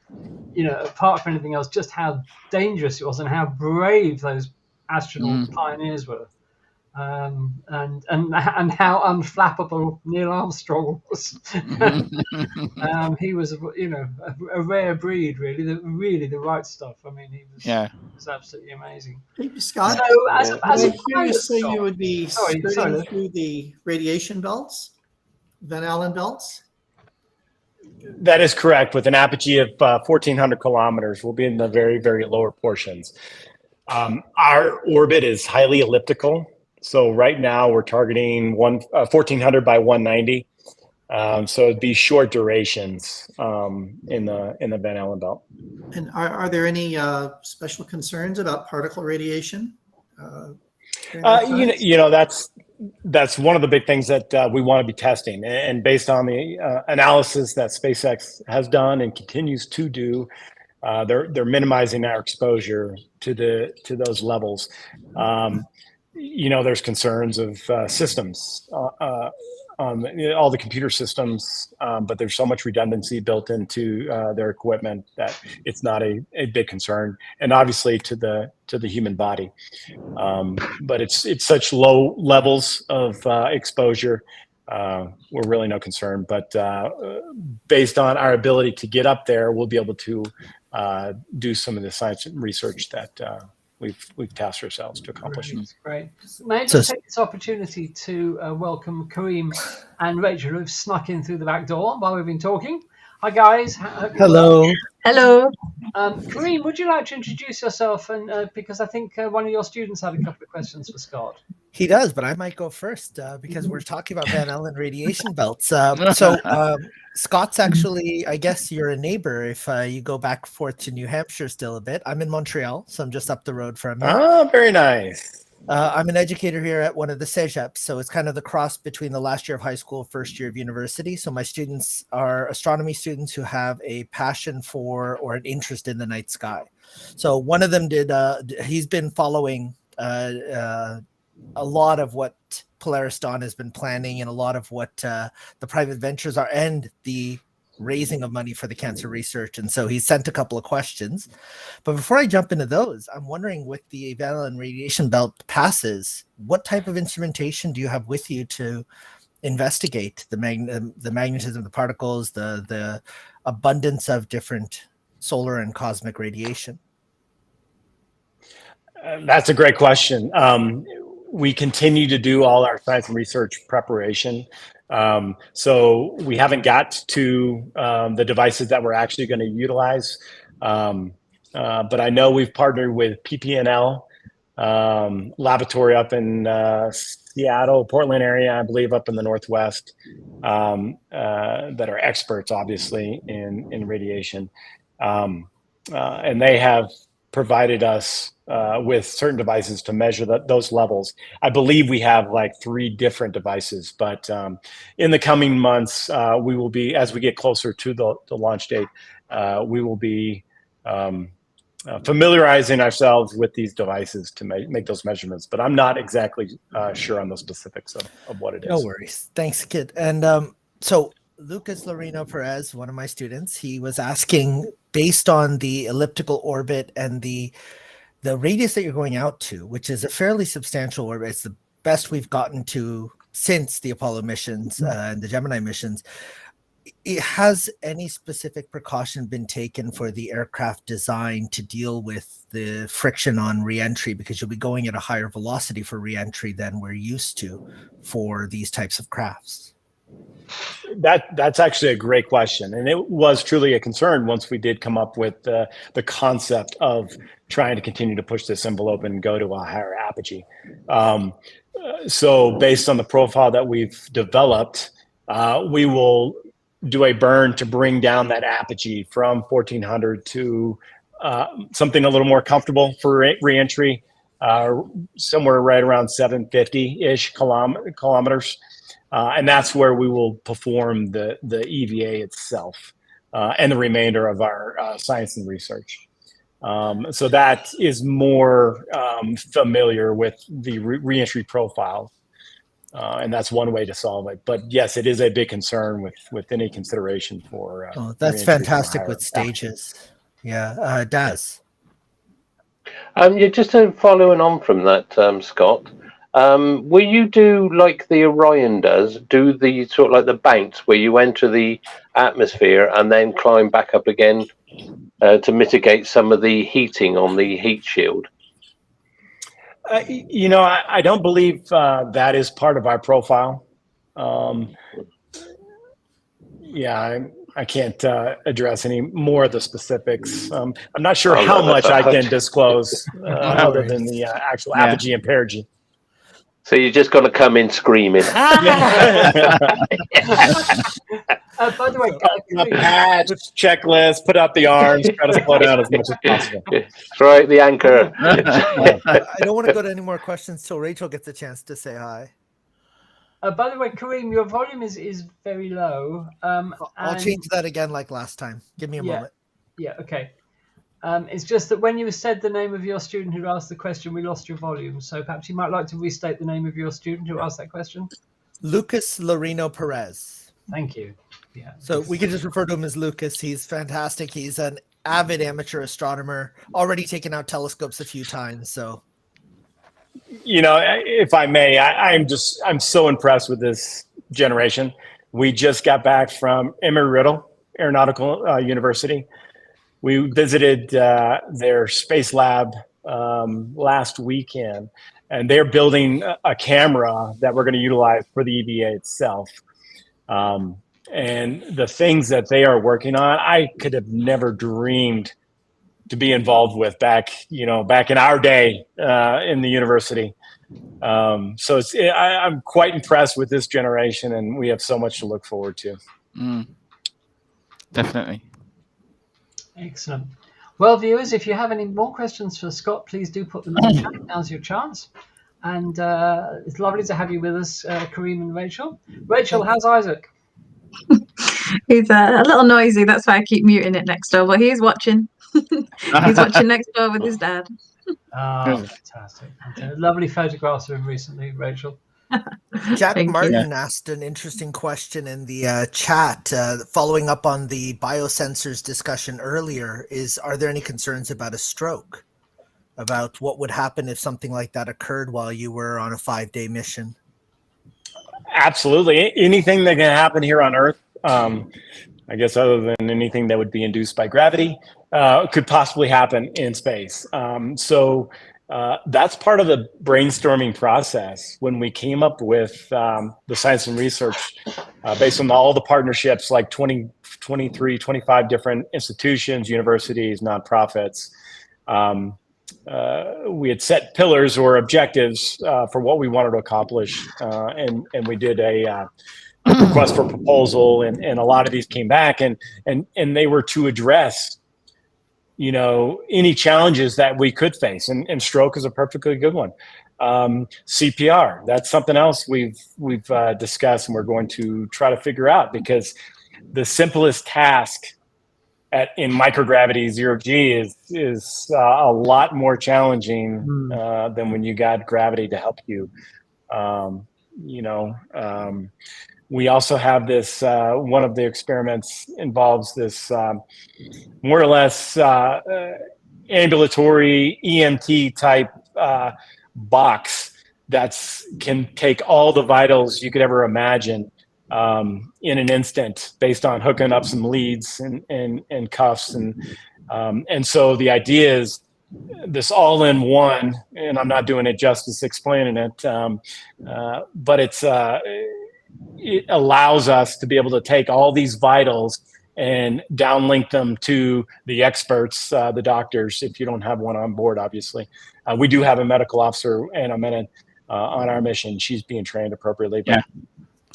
apart from anything else, just how dangerous it was and how brave those astronaut pioneers were, and how unflappable Neil Armstrong was. He was, a rare breed, really the right stuff. I mean, he was absolutely amazing. Hey, Scott, so as a pilot, say you would be skirting through the radiation belts, Van Allen belts? That is correct. With an apogee of 1,400 kilometers, we'll be in the very, very lower portions. Our orbit is highly elliptical. So right now we're targeting 1,400 by 190. So it'd be short durations in the Van Allen belt. And are there any special concerns about particle radiation? That's one of the big things that we want to be testing, and based on the analysis that SpaceX has done and continues to do, they're minimizing our exposure to those levels. There's concerns of systems, all the computer systems, but there's so much redundancy built into their equipment that it's not a big concern, and obviously to the human body. But it's such low levels of exposure, we're really no concern. But based on our ability to get up there, we'll be able to do some of the science and research that we've tasked ourselves to accomplish. Great. May I just take this opportunity to welcome Kareem and Rachel, who've snuck in through the back door while we've been talking. Hi, guys. Hello. Hello. Kareem, would you like to introduce yourself? And because I think one of your students had a couple of questions for Scott. He does, but I might go first because we're talking about Van Allen radiation belts. Scott's actually, I guess you're a neighbor if you go back and forth to New Hampshire still a bit. I'm in Montreal, so I'm just up the road from you. Oh, very nice. I'm an educator here at one of the Cegeps, so it's kind of the cross between the last year of high school, first year of university. So my students are astronomy students who have a passion for or an interest in the night sky. So one of them he's been following a lot of what Polaris Dawn has been planning and a lot of what the private ventures are and the raising of money for the cancer research. And so he sent a couple of questions. But before I jump into those, I'm wondering, with the Van Allen radiation belt passes, what type of instrumentation do you have with you to investigate the magnetism of the particles, the abundance of different solar and cosmic radiation? That's a great question. We continue to do all our science and research preparation. So we haven't got to the devices that we're actually going to utilize. But I know we've partnered with PPNL laboratory up in Seattle, Portland area, I believe up in the Northwest, that are experts, obviously, in radiation. And they have provided us with certain devices to measure those levels. I believe we have like 3 different devices, but in the coming months, we will be, as we get closer to the launch date, we will be familiarizing ourselves with these devices to make those measurements. But I'm not exactly sure on the specifics of what it is. No worries. Thanks, kid. And so Lucas Loreno Perez, one of my students, he was asking, based on the elliptical orbit and the radius that you're going out to, which is a fairly substantial orbit, it's the best we've gotten to since the Apollo missions and the Gemini missions. Has any specific precaution been taken for the aircraft design to deal with the friction on reentry? Because you'll be going at a higher velocity for reentry than we're used to for these types of crafts. That's actually a great question, and it was truly a concern once we did come up with the concept of trying to continue to push this envelope and go to a higher apogee. So based on the profile that we've developed, we will do a burn to bring down that apogee from 1400 to something a little more comfortable for reentry, somewhere right around 750-ish kilometers. And that's where we will perform the EVA itself and the remainder of our science and research. So that is more familiar with the reentry profile. And that's one way to solve it. But yes, it is a big concern with any consideration for. That's fantastic with stages. Yeah, Daz. Yeah, just following on from that, Scott. Will you do like the Orion does? Do the sort of like the banks where you enter the atmosphere and then climb back up again to mitigate some of the heating on the heat shield? I don't believe that is part of our profile. I can't address any more of the specifics. I'm not sure how much I can disclose other than the actual apogee and perigee. So you're just going to come in screaming. By the way, put up patch, checklist, put up the arms, try to slow down as much as possible. Right, the anchor. I don't want to go to any more questions till Rachel gets a chance to say hi. By the way, Kareem, your volume is very low. I'll change that again like last time. Give me a moment. Yeah, okay. It's just that when you said the name of your student who asked the question, we lost your volume. So perhaps you might like to restate the name of your student who asked that question. Lucas Loreno Perez. Thank you. Yeah. So we can just refer to him as Lucas. He's fantastic. He's an avid amateur astronomer, already taken out telescopes a few times. So, if I may, I'm so impressed with this generation. We just got back from Embry-Riddle Aeronautical University. We visited their space lab last weekend, and they're building a camera that we're going to utilize for the EVA itself. And the things that they are working on, I could have never dreamed to be involved with back in our day in the university. So I'm quite impressed with this generation, and we have so much to look forward to. Definitely. Excellent. Well, viewers, if you have any more questions for Scott, please do put them in the chat. Now's your chance. And it's lovely to have you with us, Kareem and Rachel. Rachel, how's Isaac? He's a little noisy. That's why I keep muting it next door. But he's watching. He's watching next door with his dad. Oh, fantastic. Lovely photographs of him recently, Rachel. Jack Martin asked an interesting question in the chat, following up on the biosensors discussion earlier. Are there any concerns about a stroke? About what would happen if something like that occurred while you were on a 5-day mission? Absolutely. Anything that can happen here on Earth, I guess other than anything that would be induced by gravity, could possibly happen in space. So that's part of the brainstorming process when we came up with the science and research based on all the partnerships, like 23, 25 different institutions, universities, nonprofits. We had set pillars or objectives for what we wanted to accomplish, and we did a request for proposal, and a lot of these came back, and they were to address any challenges that we could face, and stroke is a perfectly good one. CPR, that's something else we've discussed, and we're going to try to figure out, because the simplest task in microgravity 0G is a lot more challenging than when you got gravity to help you. We also have this, one of the experiments involves this more or less ambulatory EMT type box that can take all the vitals you could ever imagine in an instant based on hooking up some leads and cuffs. And so the idea is this all-in-one, and I'm not doing it justice explaining it, but it allows us to be able to take all these vitals and downlink them to the experts, the doctors, if you don't have one on board, obviously. We do have a medical officer and a minute on our mission. She's being trained appropriately.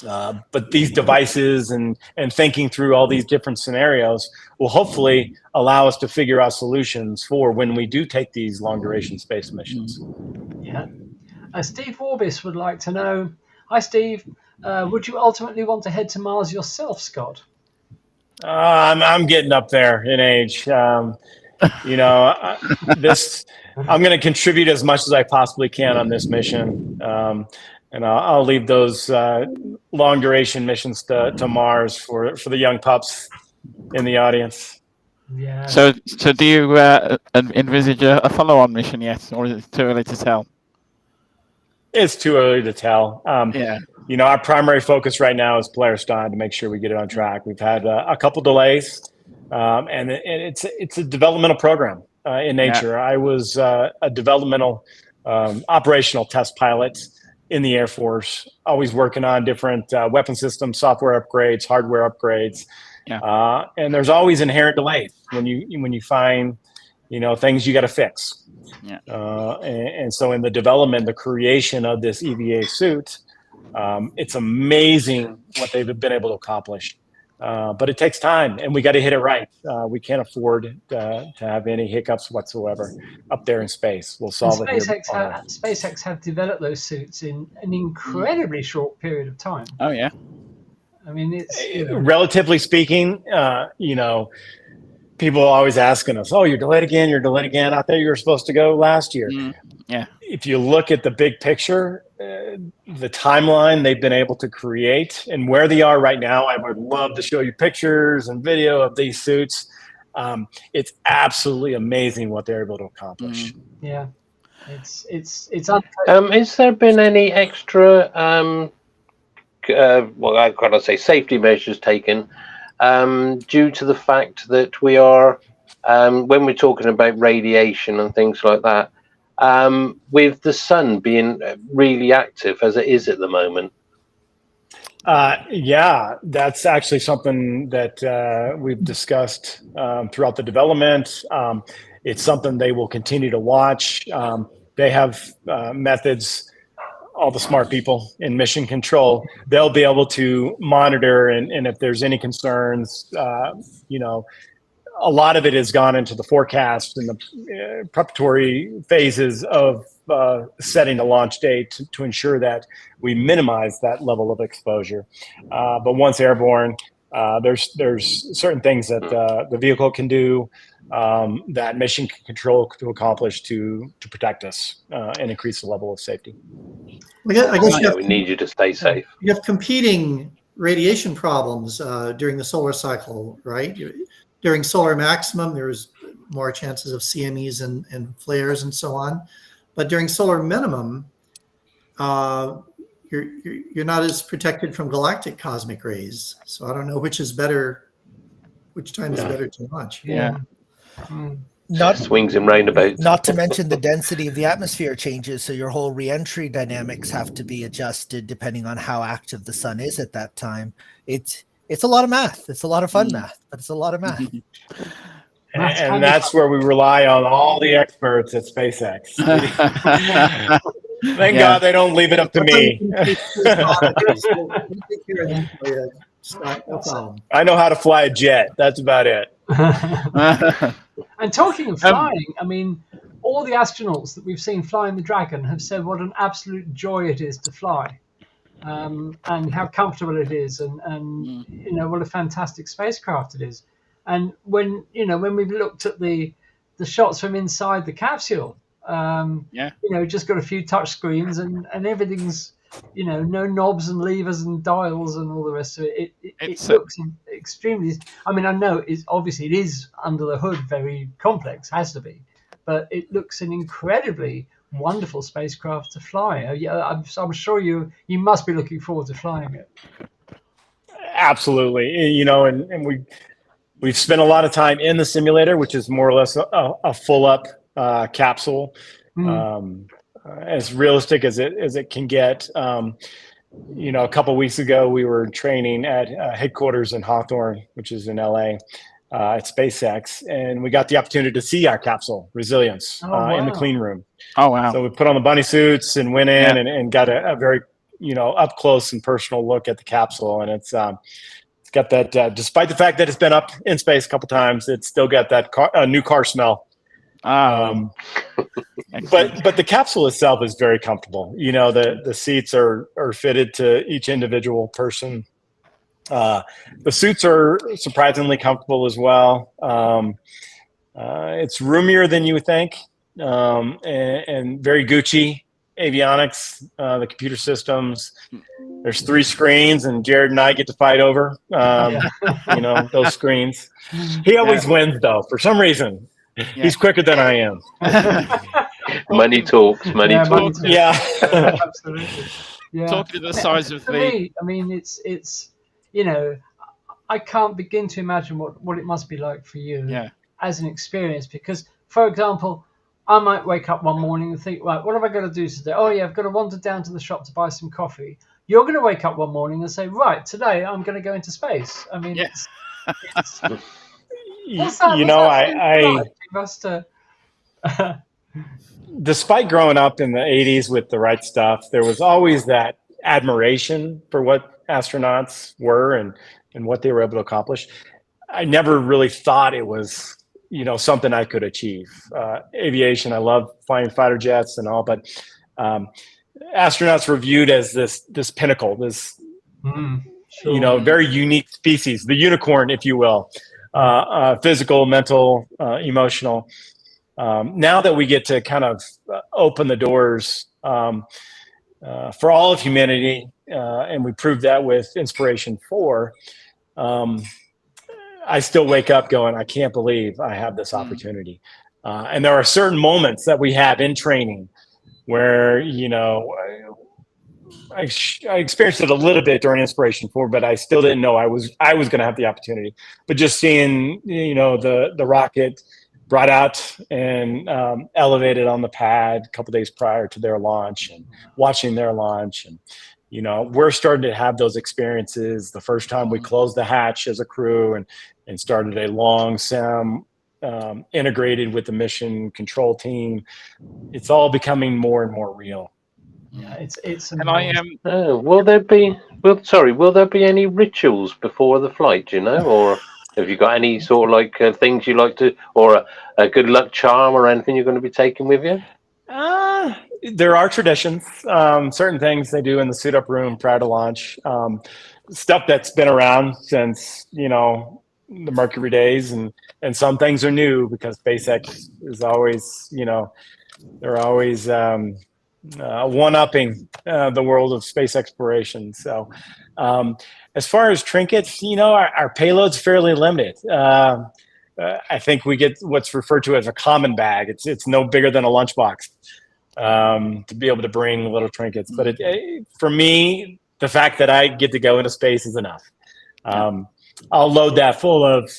But these devices and thinking through all these different scenarios will hopefully allow us to figure out solutions for when we do take these long duration space missions. Yeah. Steve Warbis would like to know, hi Steve, would you ultimately want to head to Mars yourself, Scott? I'm getting up there in age. I'm going to contribute as much as I possibly can on this mission. And I'll leave those long duration missions to Mars for the young pups in the audience. Yeah. So do you envisage a follow-on mission yet, or is it too early to tell? It's too early to tell. Our primary focus right now is Polaris Dawn to make sure we get it on track. We've had a couple delays, and it's a developmental program in nature. I was a developmental operational test pilot in the Air Force, always working on different weapon systems, software upgrades, hardware upgrades. And there's always inherent delays when you find, things you got to fix. And so in the development, the creation of this EVA suit, it's amazing what they've been able to accomplish. But it takes time, and we got to hit it right. We can't afford to have any hiccups whatsoever up there in space. We'll solve it here. SpaceX have developed those suits in an incredibly short period of time. Oh yeah. I mean, it's relatively speaking, people are always asking us, "Oh, you're delayed again. You're delayed again. I thought you were supposed to go last year." Yeah. If you look at the big picture, the timeline they've been able to create and where they are right now, I would love to show you pictures and video of these suits. It's absolutely amazing what they're able to accomplish. Yeah, it's. Has there been any extra, I gotta say, safety measures taken due to the fact that we are, when we're talking about radiation and things like that, with the sun being really active as it is at the moment? That's actually something that we've discussed throughout the development. It's something they will continue to watch. They have methods, all the smart people in mission control, they'll be able to monitor and if there's any concerns, a lot of it has gone into the forecast and the preparatory phases of setting the launch date to ensure that we minimize that level of exposure. But once airborne, there's certain things that the vehicle can do, that mission control to accomplish to protect us and increase the level of safety. I guess we need you to stay safe. You have competing radiation problems during the solar cycle, right? During solar maximum, there's more chances of CMEs and flares and so on. But during solar minimum, you're not as protected from galactic cosmic rays. So I don't know which is better, which time is better to launch. Yeah. Swings and roundabouts. Not to mention the density of the atmosphere changes, so your whole re-entry dynamics have to be adjusted depending on how active the sun is at that time. It's a lot of math. It's a lot of fun math, but it's a lot of math. And that's where we rely on all the experts at SpaceX. Thank God they don't leave it up to me. I know how to fly a jet. That's about it. And talking of flying, I mean, all the astronauts that we've seen flying the Dragon have said what an absolute joy it is to fly. And how comfortable it is, and what a fantastic spacecraft it is. And when we've looked at the shots from inside the capsule, just got a few touch screens and everything's, no knobs and levers and dials and all the rest of it. It looks extremely. I mean, I know it is under the hood very complex, has to be, but it looks an incredibly wonderful spacecraft to fly. I'm sure you must be looking forward to flying it. Absolutely. You know, and we've spent a lot of time in the simulator, which is more or less a full up capsule, as realistic as it can get. You know, a couple of weeks ago, we were training at headquarters in Hawthorne, which is in LA, at SpaceX, and we got the opportunity to see our capsule, Resilience, in the clean room. Oh, wow. So we put on the bunny suits and went in and got a very, you know, up close and personal look at the capsule. And it's got that, despite the fact that it's been up in space a couple times, it's still got that new car smell. But the capsule itself is very comfortable. You know, the seats are fitted to each individual person. The suits are surprisingly comfortable as well. It's roomier than you would think, and very Gucci avionics. The computer systems. There's 3 screens, and Jared and I get to fight over, you know, those screens. He always wins, though, for some reason. He's quicker than I am. Money talks. Money talks. Yeah, Absolutely. Yeah. Talking to the size of For the. me, I mean, it's you know, I can't begin to imagine what it must be like for you as an experience. Because, for example, I might wake up one morning and think, right, what have I got to do today? Oh yeah, I've got to wander down to the shop to buy some coffee. You're going to wake up one morning and say, right, today I'm going to go into space. I mean, it's you know, I must. Despite growing up in the 80s with the right stuff, there was always that admiration for what astronauts were and what they were able to accomplish. I never really thought it was, you know, something I could achieve. Aviation, I love flying fighter jets and all, but astronauts were viewed as this pinnacle, this you know, very unique species, the unicorn, if you will, physical, mental, emotional. Now that we get to kind of open the doors for all of humanity, and we proved that with Inspiration 4, I still wake up going, I can't believe I have this opportunity. And there are certain moments that we have in training where, you know, I experienced it a little bit during Inspiration 4, but I still didn't know I was going to have the opportunity. But just seeing, you know, the rocket brought out and elevated on the pad a couple days prior to their launch, and watching their launch, and you know, we're starting to have those experiences. The first time we closed the hatch as a crew and started a long sim integrated with the mission control team, it's all becoming more and more real. Yeah, it's. And I am. Will there be any rituals before the flight? Do you know, or have you got any sort of like things you like to, or a good luck charm or anything you're going to be taking with you? There are traditions, certain things they do in the suit up room prior to launch, stuff that's been around since, you know, the Mercury days, and some things are new because SpaceX is always, you know, they're always one-upping the world of space exploration. So as far as trinkets, you know, our payload's fairly limited. I think we get what's referred to as a common bag. It's no bigger than a lunchbox to be able to bring little trinkets. But for me, the fact that I get to go into space is enough. I'll load that full of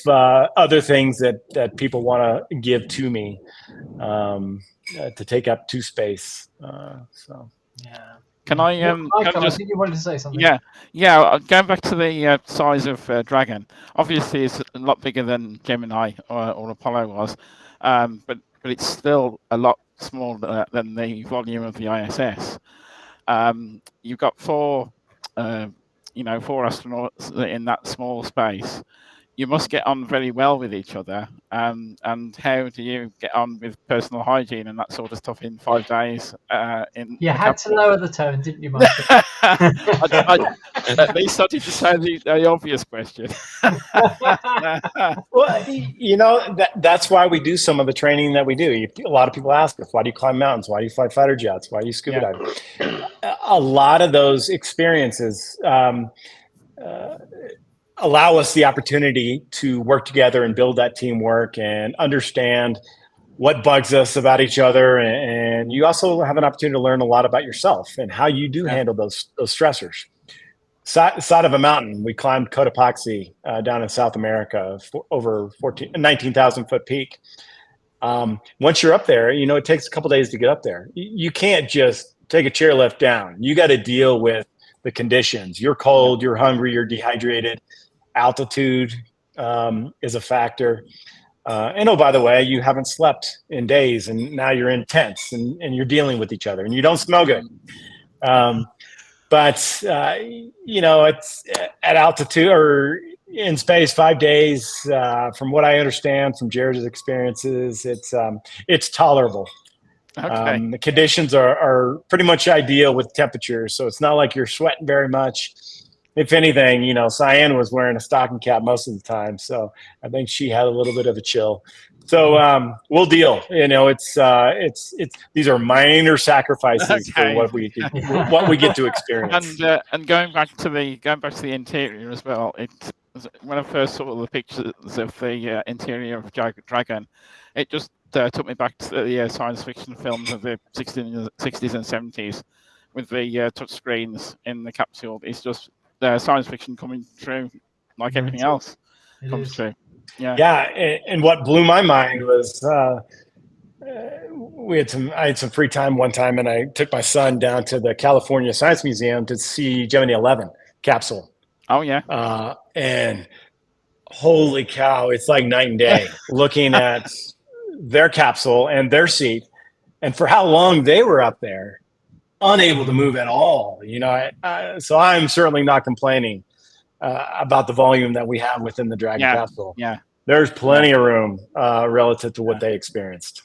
other things that people want to give to me to take up to space. So Yeah. Can I? Michael, I think you wanted to say something. Yeah. Going back to the size of Dragon, obviously it's a lot bigger than Gemini or Apollo was, but it's still a lot smaller than the volume of the ISS. You've got four astronauts in that small space. You must get on very well with each other. And how do you get on with personal hygiene and that sort of stuff in 5 days? You had to lower the tone, didn't you, Michael? I at least started to say the obvious question. well, you know, that's why we do some of the training that we do. A lot of people ask us, why do you climb mountains? Why do you fly fighter jets? Why do you scuba dive? A lot of those experiences allow us the opportunity to work together and build that teamwork and understand what bugs us about each other. And you also have an opportunity to learn a lot about yourself and how you do handle those stressors. side of a mountain. We climbed Cotopaxi down in South America, over 19,000 foot peak. Once you're up there, it takes a couple days to get up there. You can't just take a chairlift down. You got to deal with the conditions. You're cold, you're hungry, you're dehydrated. Altitude is a factor. And oh, by the way, you haven't slept in days, and now you're in tents, and you're dealing with each other, and you don't smell good. But it's at altitude or in space 5 days. From what I understand from Jared's experiences, it's tolerable. Okay. The conditions are pretty much ideal with temperature, so it's not like you're sweating very much. If anything, Cyan was wearing a stocking cap most of the time, so I think she had a little bit of a chill. So we'll deal. It's these are minor sacrifices for what we get to experience. And going back to the interior as well. When I first saw the pictures of the interior of Dragon, it just took me back to the science fiction films of the 60s and 70s with the touch screens in the capsule. It's just science fiction coming true, like everything else comes true. Yeah, and what blew my mind was I had some free time one time, and I took my son down to the California Science Museum to see Gemini 11 capsule. Oh yeah, and holy cow, it's like night and day looking at their capsule and their seat, and for how long they were up there, unable to move at all. So I'm certainly not complaining about the volume that we have within the Dragon capsule. Yeah, there's plenty of room relative to what they experienced.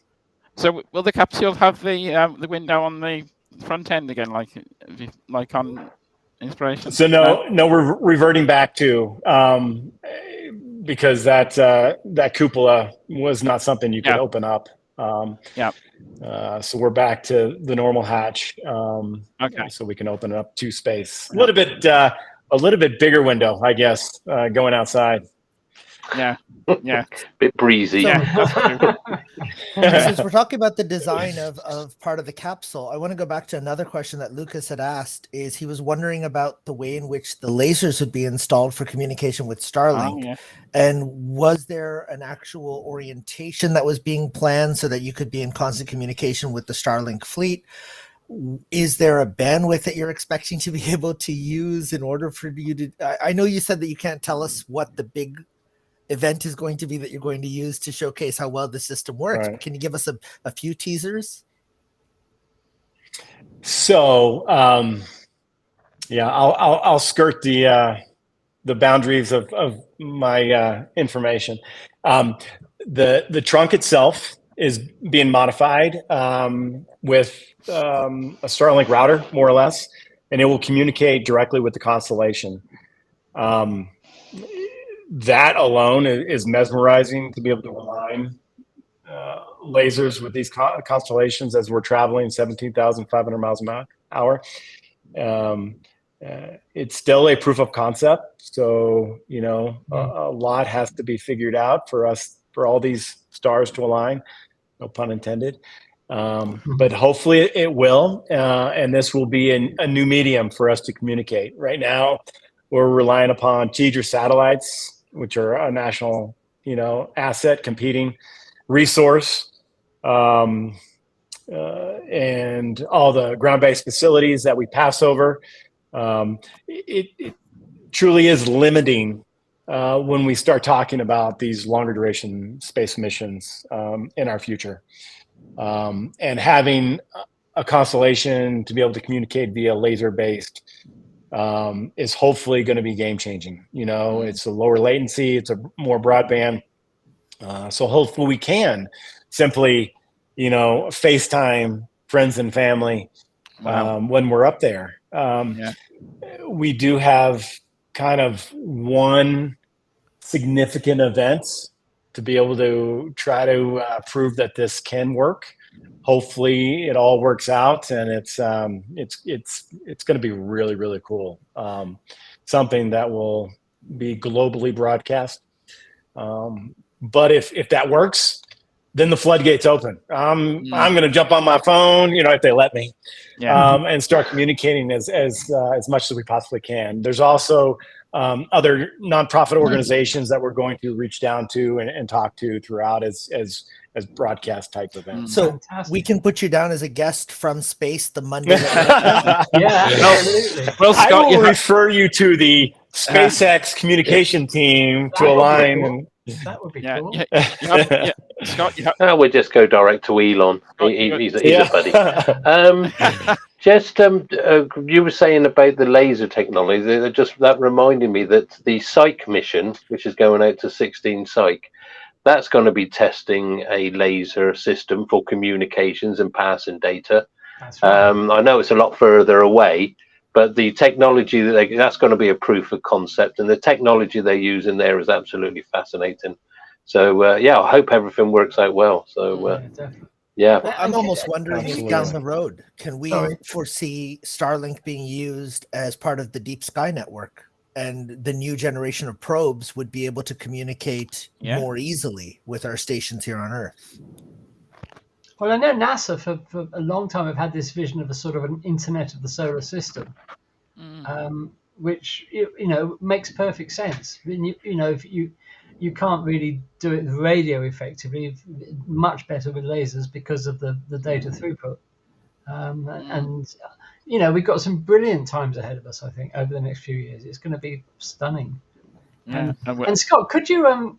So will the capsule have the window on the front end again, like on Inspiration? So no, we're reverting back to because that cupola was not something you could open up. So we're back to the normal hatch. Okay. So we can open it up to space. A little bit bigger window, I guess, going outside. Yeah. Bit breezy. Since we're talking about the design of part of the capsule, I want to go back to another question that Lucas had asked. Is he was wondering about the way in which the lasers would be installed for communication with Starlink, and was there an actual orientation that was being planned so that you could be in constant communication with the Starlink fleet? Is there a bandwidth that you're expecting to be able to use in order for you to? I know you said that you can't tell us what the big event is going to be that you're going to use to showcase how well the system works. Right. Can you give us a few teasers? So, I'll skirt the boundaries of my information. The trunk itself is being modified with a Starlink router, more or less, and it will communicate directly with the constellation. That alone is mesmerizing, to be able to align lasers with these constellations as we're traveling 17,500 miles an hour. It's still a proof of concept, so a lot has to be figured out for all these stars to align. No pun intended. But hopefully it will, and this will be a new medium for us to communicate. Right now, we're relying upon TEDRA satellites, which are a national, asset, competing resource, and all the ground-based facilities that we pass over. It truly is limiting when we start talking about these longer duration space missions in our future. And having a constellation to be able to communicate via laser-based is hopefully going to be game-changing. It's a lower latency, it's a more broadband. So hopefully we can simply, FaceTime friends and family when we're up there. We do have kind of one significant event to be able to try to prove that this can work. Hopefully it all works out, and it's going to be really, really cool. Something that will be globally broadcast. But if that works, then the floodgates open. I'm going to jump on my phone, if they let me, and start communicating as much as we possibly can. There's also other nonprofit organizations that we're going to reach down to and talk to throughout as broadcast type events. So Fantastic. we can put you down as a guest from space the Monday. Yeah, absolutely. Well, Scott, I will refer you to the SpaceX communication team to align. Cool. That would be cool. Scott, we'll just go direct to Elon. He's a buddy. You were saying about the laser technology. That reminded me that the Psyche mission, which is going out to 16 Psyche, that's going to be testing a laser system for communications and passing data. That's right. I know it's a lot further away, but the technology that's going to be a proof of concept, and the technology they use in there is absolutely fascinating. So I hope everything works out well. So Well, I'm almost wondering if down the road, can we foresee Starlink being used as part of the Deep Sky Network? And the new generation of probes would be able to communicate more easily with our stations here on Earth. Well, I know NASA for a long time have had this vision of a sort of an internet of the solar system, which makes perfect sense. If you can't really do it with radio effectively, much better with lasers because of the data throughput. We've got some brilliant times ahead of us, I think, over the next few years. It's going to be stunning. Yeah. And Scott, could you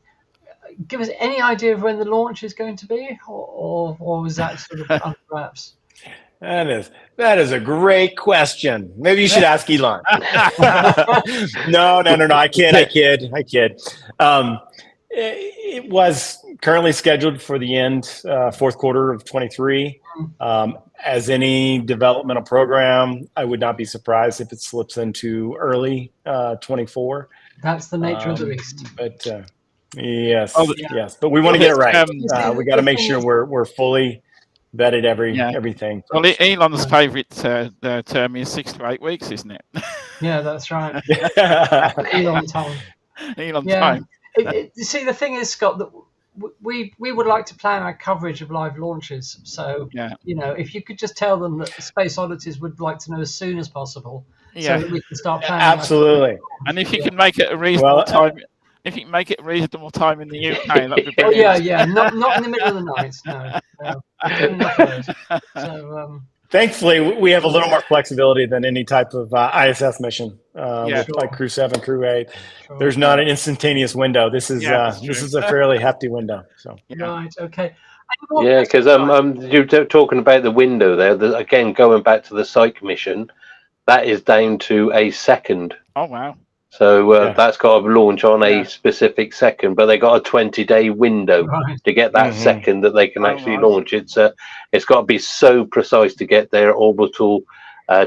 give us any idea of when the launch is going to be, or is that sort of under wraps? That is a great question. Maybe you should ask Elon. No. I kid. It was currently scheduled for the fourth quarter of 23. As any developmental program, I would not be surprised if it slips into early 24. That's the nature of the beast. But yes. But we want to get it right. We got to make sure we're fully vetted everything. Well, Elon's favorite term is 6 to 8 weeks, isn't it? Yeah, that's right. Elon time. Time. You see, the thing is, Scott, that we would like to plan our coverage of live launches. So, if you could just tell them that Space Oddities would like to know as soon as possible, so that we can start planning. Absolutely. And if you can make it a reasonable time. If you can make it a reasonable time in the UK, that'd be brilliant. Not in the middle of the night. No. Enough of those. So, thankfully, we have a little more flexibility than any type of ISS mission, with like Crew 7, Crew 8. Sure. There's not an instantaneous window. This is a fairly hefty window. So Right. Okay. Yeah, because you're talking about the window there. Again, going back to the Psyche mission, that is down to a second. Oh wow. So that's got to launch on a specific second, but they got a 20-day window to get that second that they can actually launch. It's got to be so precise to get their orbital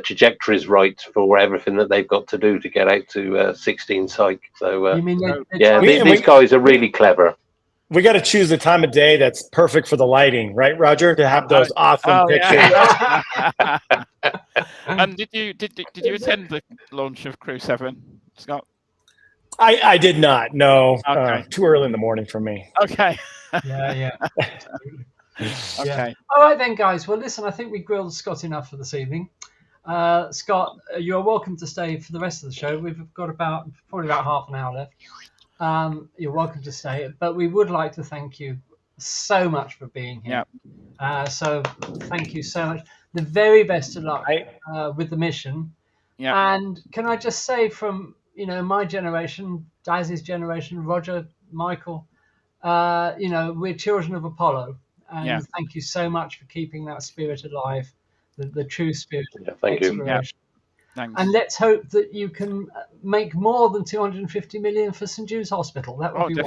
trajectories right for everything that they've got to do to get out to 16 Psyche. So these guys are really clever. We got to choose a time of day that's perfect for the lighting, right, Roger? To have those awesome pictures. Yeah. And did you attend the launch of Crew 7, Scott? I did not. No. Okay. Too early in the morning for me. Okay. Yeah. Okay. All right then, guys. Well, listen, I think we grilled Scott enough for this evening. Scott, you're welcome to stay for the rest of the show. We've got probably about half an hour left. You're welcome to stay, but we would like to thank you so much for being here. So thank you so much. The very best of luck with the mission. And can I just say, from my generation, Daz's generation, Roger, Michael, we're children of Apollo, and thank you so much for keeping that spirit alive, the true spirit of exploration. Thanks. And let's hope that you can make more than 250 million for St. Jude's Hospital. That would be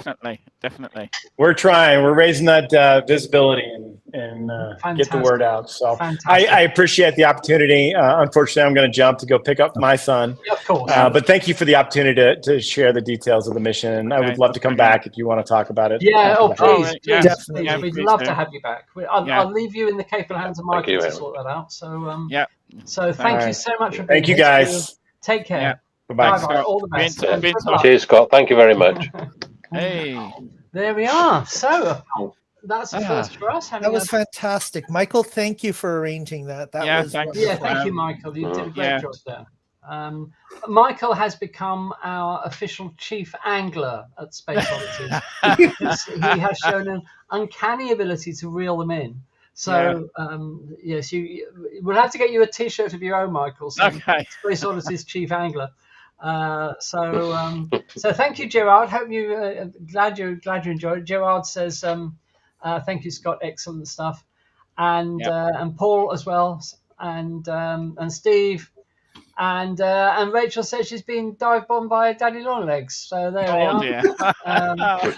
definitely. We're trying. We're raising that visibility and get the word out. So I appreciate the opportunity. Unfortunately, I'm going to jump to go pick up my son. Of course. But thank you for the opportunity to share the details of the mission. And I would love to come back if you want to talk about it. Yeah. Please. Definitely. Yeah, we'd love to have you back. I'll leave you in the capable hands of Michael to sort that out. So So thank you so much for being here. Thank you, guys. Take care. Bye-bye. Bye-bye. All the best. Cheers, Scott. Thank you very much. Hey. There we are. So that's a first for us. That was fantastic, Michael. Thank you for arranging that. That was thanks. Yeah, wonderful. thank you, Michael. You did a great job there. Michael has become our official chief angler at Space Oddities. He has shown an uncanny ability to reel them in. So yes, we'll have to get you a T-shirt of your own, Michael. Saying Space Oddities chief angler. So thank you, Gerard. Hope you glad you enjoyed it. Gerard says thank you, Scott. Excellent stuff, and Paul as well, and Steve. And Rachel says she's been dive bombed by Daddy Longlegs. So there we are. I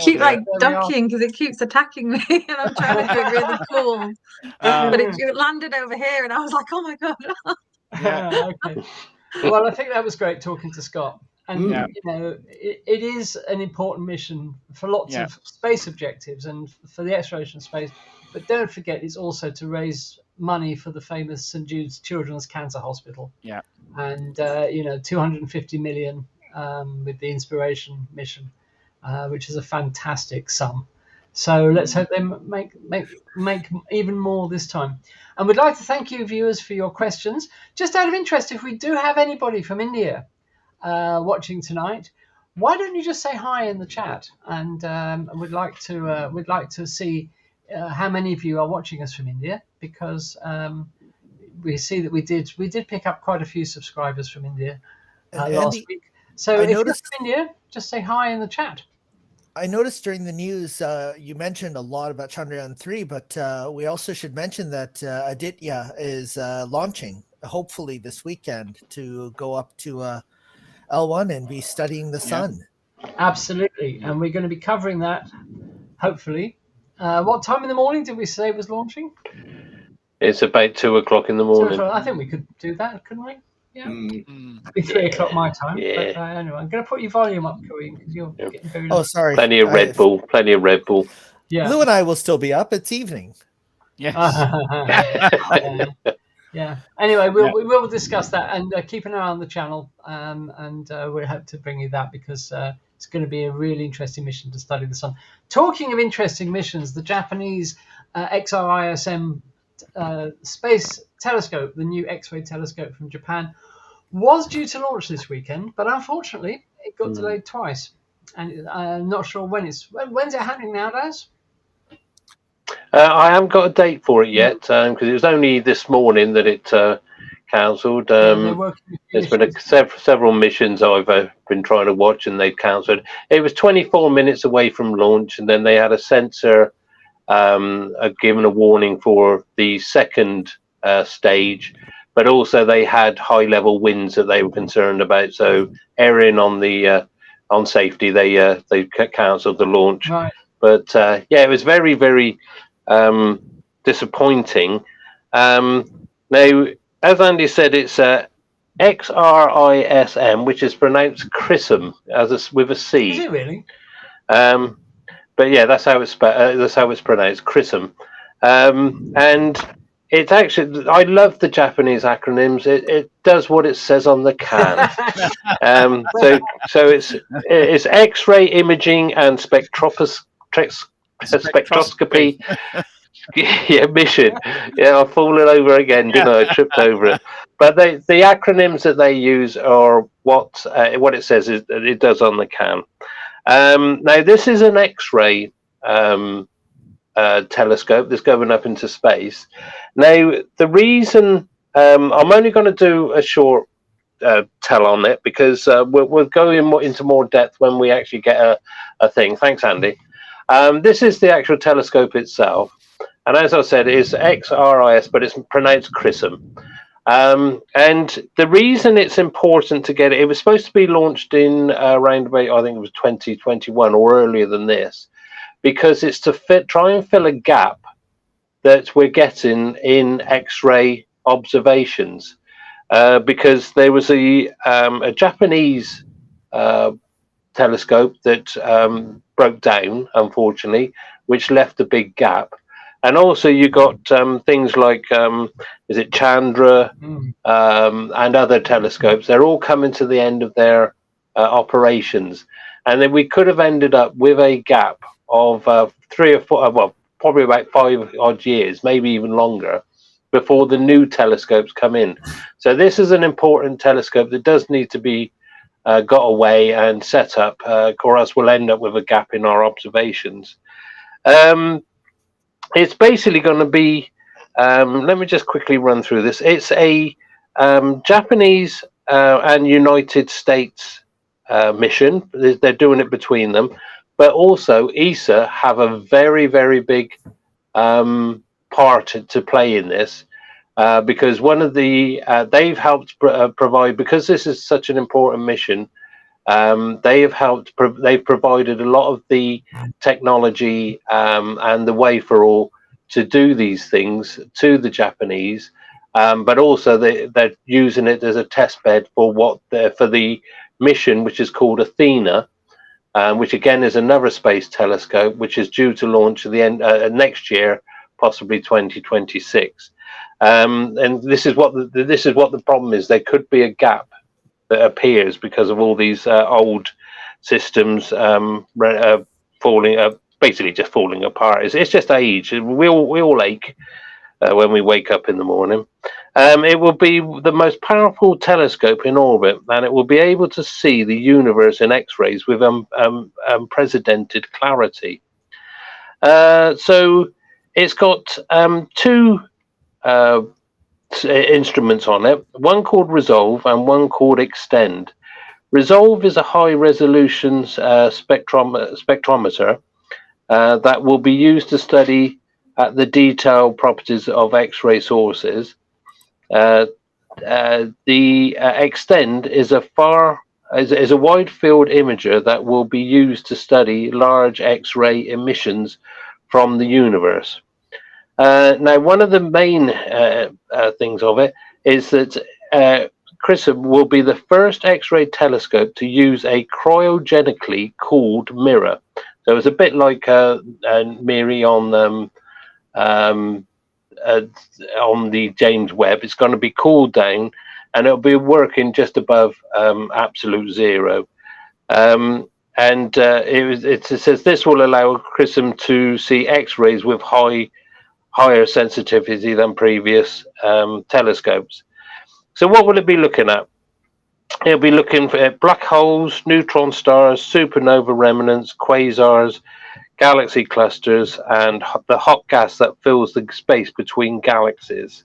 keep ducking because it keeps attacking me, and I'm trying to be really cool. But it landed over here, and I was like, "Oh my god!" Okay. Well, I think that was great talking to Scott. And you know, it is an important mission for lots of space objectives and for the exploration of space. But don't forget, it's also to raise money for the famous St. Jude's Children's Cancer Hospital. Yeah. And, you know, 250 million with the Inspiration mission, which is a fantastic sum. So let's hope they make even more this time. And we'd like to thank you, viewers, for your questions. Just out of interest, if we do have anybody from India watching tonight, why don't you just say hi in the chat? And we'd like to see how many of you are watching us from India, because we see that we did pick up quite a few subscribers from India last week. So if you're from India, just say hi in the chat. I noticed during the news you mentioned a lot about Chandrayaan 3, but we also should mention that Aditya is launching, hopefully this weekend, to go up to L1 and be studying the sun. Absolutely, and we're going to be covering that, hopefully. What time in the morning did we say it was launching? It's about 2 o'clock in the morning. I think we could do that, couldn't we? Yeah. Be 3 o'clock my time. Yeah. But anyway, I'm going to put your volume up, Kareem, because you're getting very low. Oh, sorry. Plenty of Red Bull. Plenty of Red Bull. Yeah. Lou and I will still be up. It's evening. Yes. Yeah. Anyway, we will discuss that, and keep an eye on the channel, and we hope to bring you that, because it's going to be a really interesting mission to study the sun. Talking of interesting missions, the Japanese XRISM space telescope, the new X-ray telescope from Japan, was due to launch this weekend, but unfortunately it got delayed twice, and I'm not sure when's it happening nowadays. I haven't got a date for it yet, because it was only this morning that it cancelled. There's been several missions I've been trying to watch, and they've cancelled. It was 24 minutes away from launch, and then they had a sensor given a warning for the second stage, but also they had high-level winds that they were concerned about. So, erring on the on safety, they cancelled the launch. Right. But it was very, very disappointing. Now, as Andy said, it's XRISM, which is pronounced Chrism with a C. Is it really? But yeah, that's how it's pronounced, Chrism. And it's actually, I love the Japanese acronyms. It does what it says on the can. So it's X-ray imaging and spectroscopy. Mission. Yeah, I've fallen over again, didn't I? I tripped over it. But the acronyms that they use are what it says is that it does on the can. Now, this is an X-ray telescope that's going up into space. Now, the reason I'm only going to do a short tell on it, because we'll go into more depth when we actually get a thing. Thanks, Andy. This is the actual telescope itself. And as I said, it's XRIS, but it's pronounced Chrism. And the reason it's important to get it was supposed to be launched in around about, I think it was 2021 or earlier than this, because it's to try and fill a gap that we're getting in X-ray observations. Because there was a Japanese telescope that broke down, unfortunately, which left a big gap. And also you got things like, is it Chandra and other telescopes? They're all coming to the end of their operations. And then we could have ended up with a gap of 3 or 4, well, probably about 5 odd years, maybe even longer, before the new telescopes come in. So this is an important telescope that does need to be got away and set up, or else we'll end up with a gap in our observations. It's basically going to be, let me just quickly run through this. It's a Japanese and United States mission. They're doing it between them, but also ESA have a very, very big part to play in this, because one of the they've helped provide, because this is such an important mission. They've provided a lot of the technology and the way for all to do these things to the Japanese, but also they're using it as a test bed for for the mission, which is called Athena, which again is another space telescope, which is due to launch at the end next year, possibly 2026. And this is what the problem is. There could be a gap that appears because of all these old systems falling, basically just falling apart. It's just age. We all ache when we wake up in the morning. It will be the most powerful telescope in orbit, and it will be able to see the universe in X-rays with unprecedented clarity. So it's got 2 instruments on it, one called Resolve and one called Extend. Resolve is a high resolution spectrometer that will be used to study the detailed properties of X-ray sources. The Extend is a wide field imager that will be used to study large X-ray emissions from the universe. Now, one of the main things of it is that CRISM will be the first X-ray telescope to use a cryogenically cooled mirror. So it's a bit like MIRI on the James Webb. It's going to be cooled down, and it'll be working just above absolute zero. It says this will allow CRISM to see X-rays with higher sensitivity than previous telescopes. So what will it be looking at? It'll be looking for black holes, neutron stars, supernova remnants, quasars, galaxy clusters, and the hot gas that fills the space between galaxies.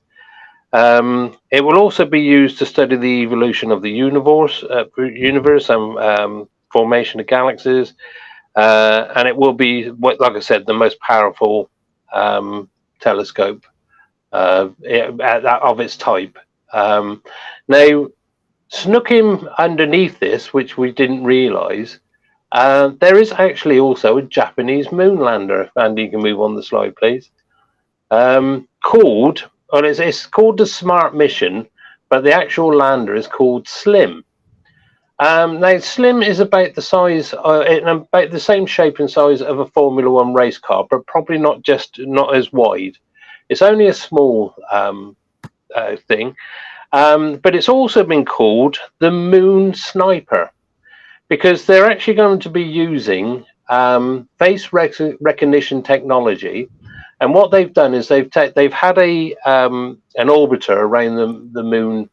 It will also be used to study the evolution of the universe and formation of galaxies. And it will be, like I said, the most powerful telescope of its type. Now, snuck in underneath this, which we didn't realize, there is actually also a Japanese moon lander. Andy, you can move on the slide, please. It's called the Smart Mission, but the actual lander is called Slim. Now, Slim is about the size, about the same shape and size of a Formula One race car, but probably not as wide. It's only a small thing, but it's also been called the Moon Sniper, because they're actually going to be using face recognition technology. And what they've done is they've had an orbiter around the moon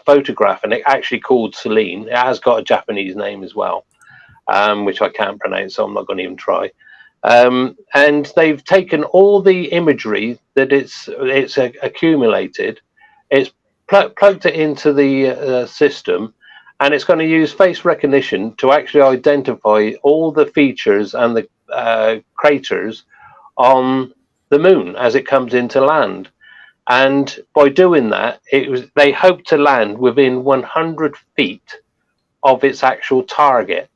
photograph, and it actually called Selene. It has got a Japanese name as well, which I can't pronounce, so I'm not going to even try. And they've taken all the imagery that it's accumulated, it's plugged it into the system, and it's going to use face recognition to actually identify all the features and the craters on the moon as it comes into land. And by doing that, they hope to land within 100 feet of its actual target.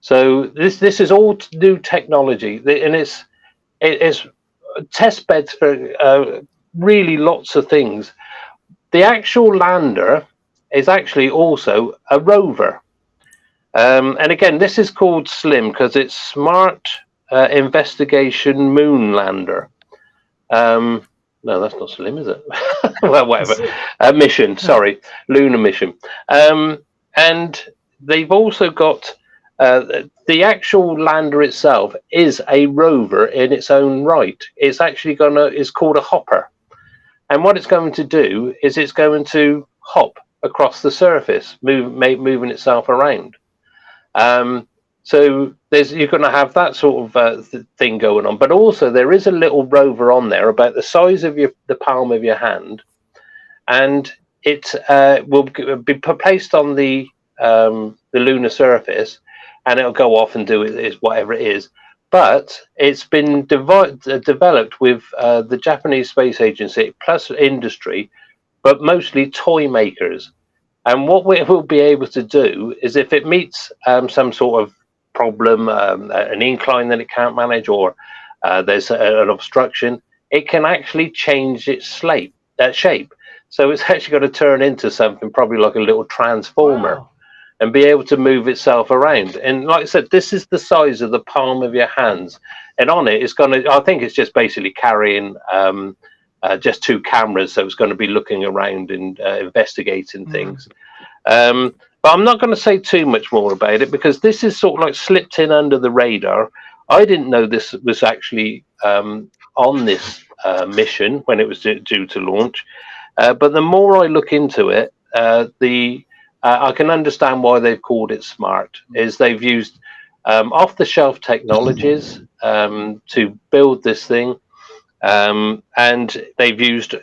So this is all new technology, and it's test beds for really lots of things. The actual lander is actually also a rover, and again, this is called Slim because it's Smart Investigation Moon Lander. No, that's not Slim, is it? Well, whatever. Mission, sorry, lunar mission. And they've also got the actual lander itself is a rover in its own right. It's actually it's called a hopper. And what it's going to do is it's going to hop across the surface, moving itself around. So you're going to have that sort of thing going on. But also there is a little rover on there about the size of the palm of your hand. And it will be placed on the lunar surface, and it'll go off and do whatever it is. But it's been developed with the Japanese Space Agency plus industry, but mostly toy makers. And what we will be able to do is, if it meets some sort of problem, an incline that it can't manage, or there's an obstruction, it can actually change its shape. So it's actually going to turn into something probably like a little transformer. Wow. And be able to move itself around. And like I said, this is the size of the palm of your hands. And on it, it's going to, I think it's just basically carrying just 2 cameras. So it's going to be looking around and investigating things. But I'm not going to say too much more about it, because this is sort of like slipped in under the radar. I didn't know this was actually on this mission when it was due to launch. But the more I look into it, I can understand why they've called it smart. Is they've used off-the-shelf technologies to build this thing, and they've used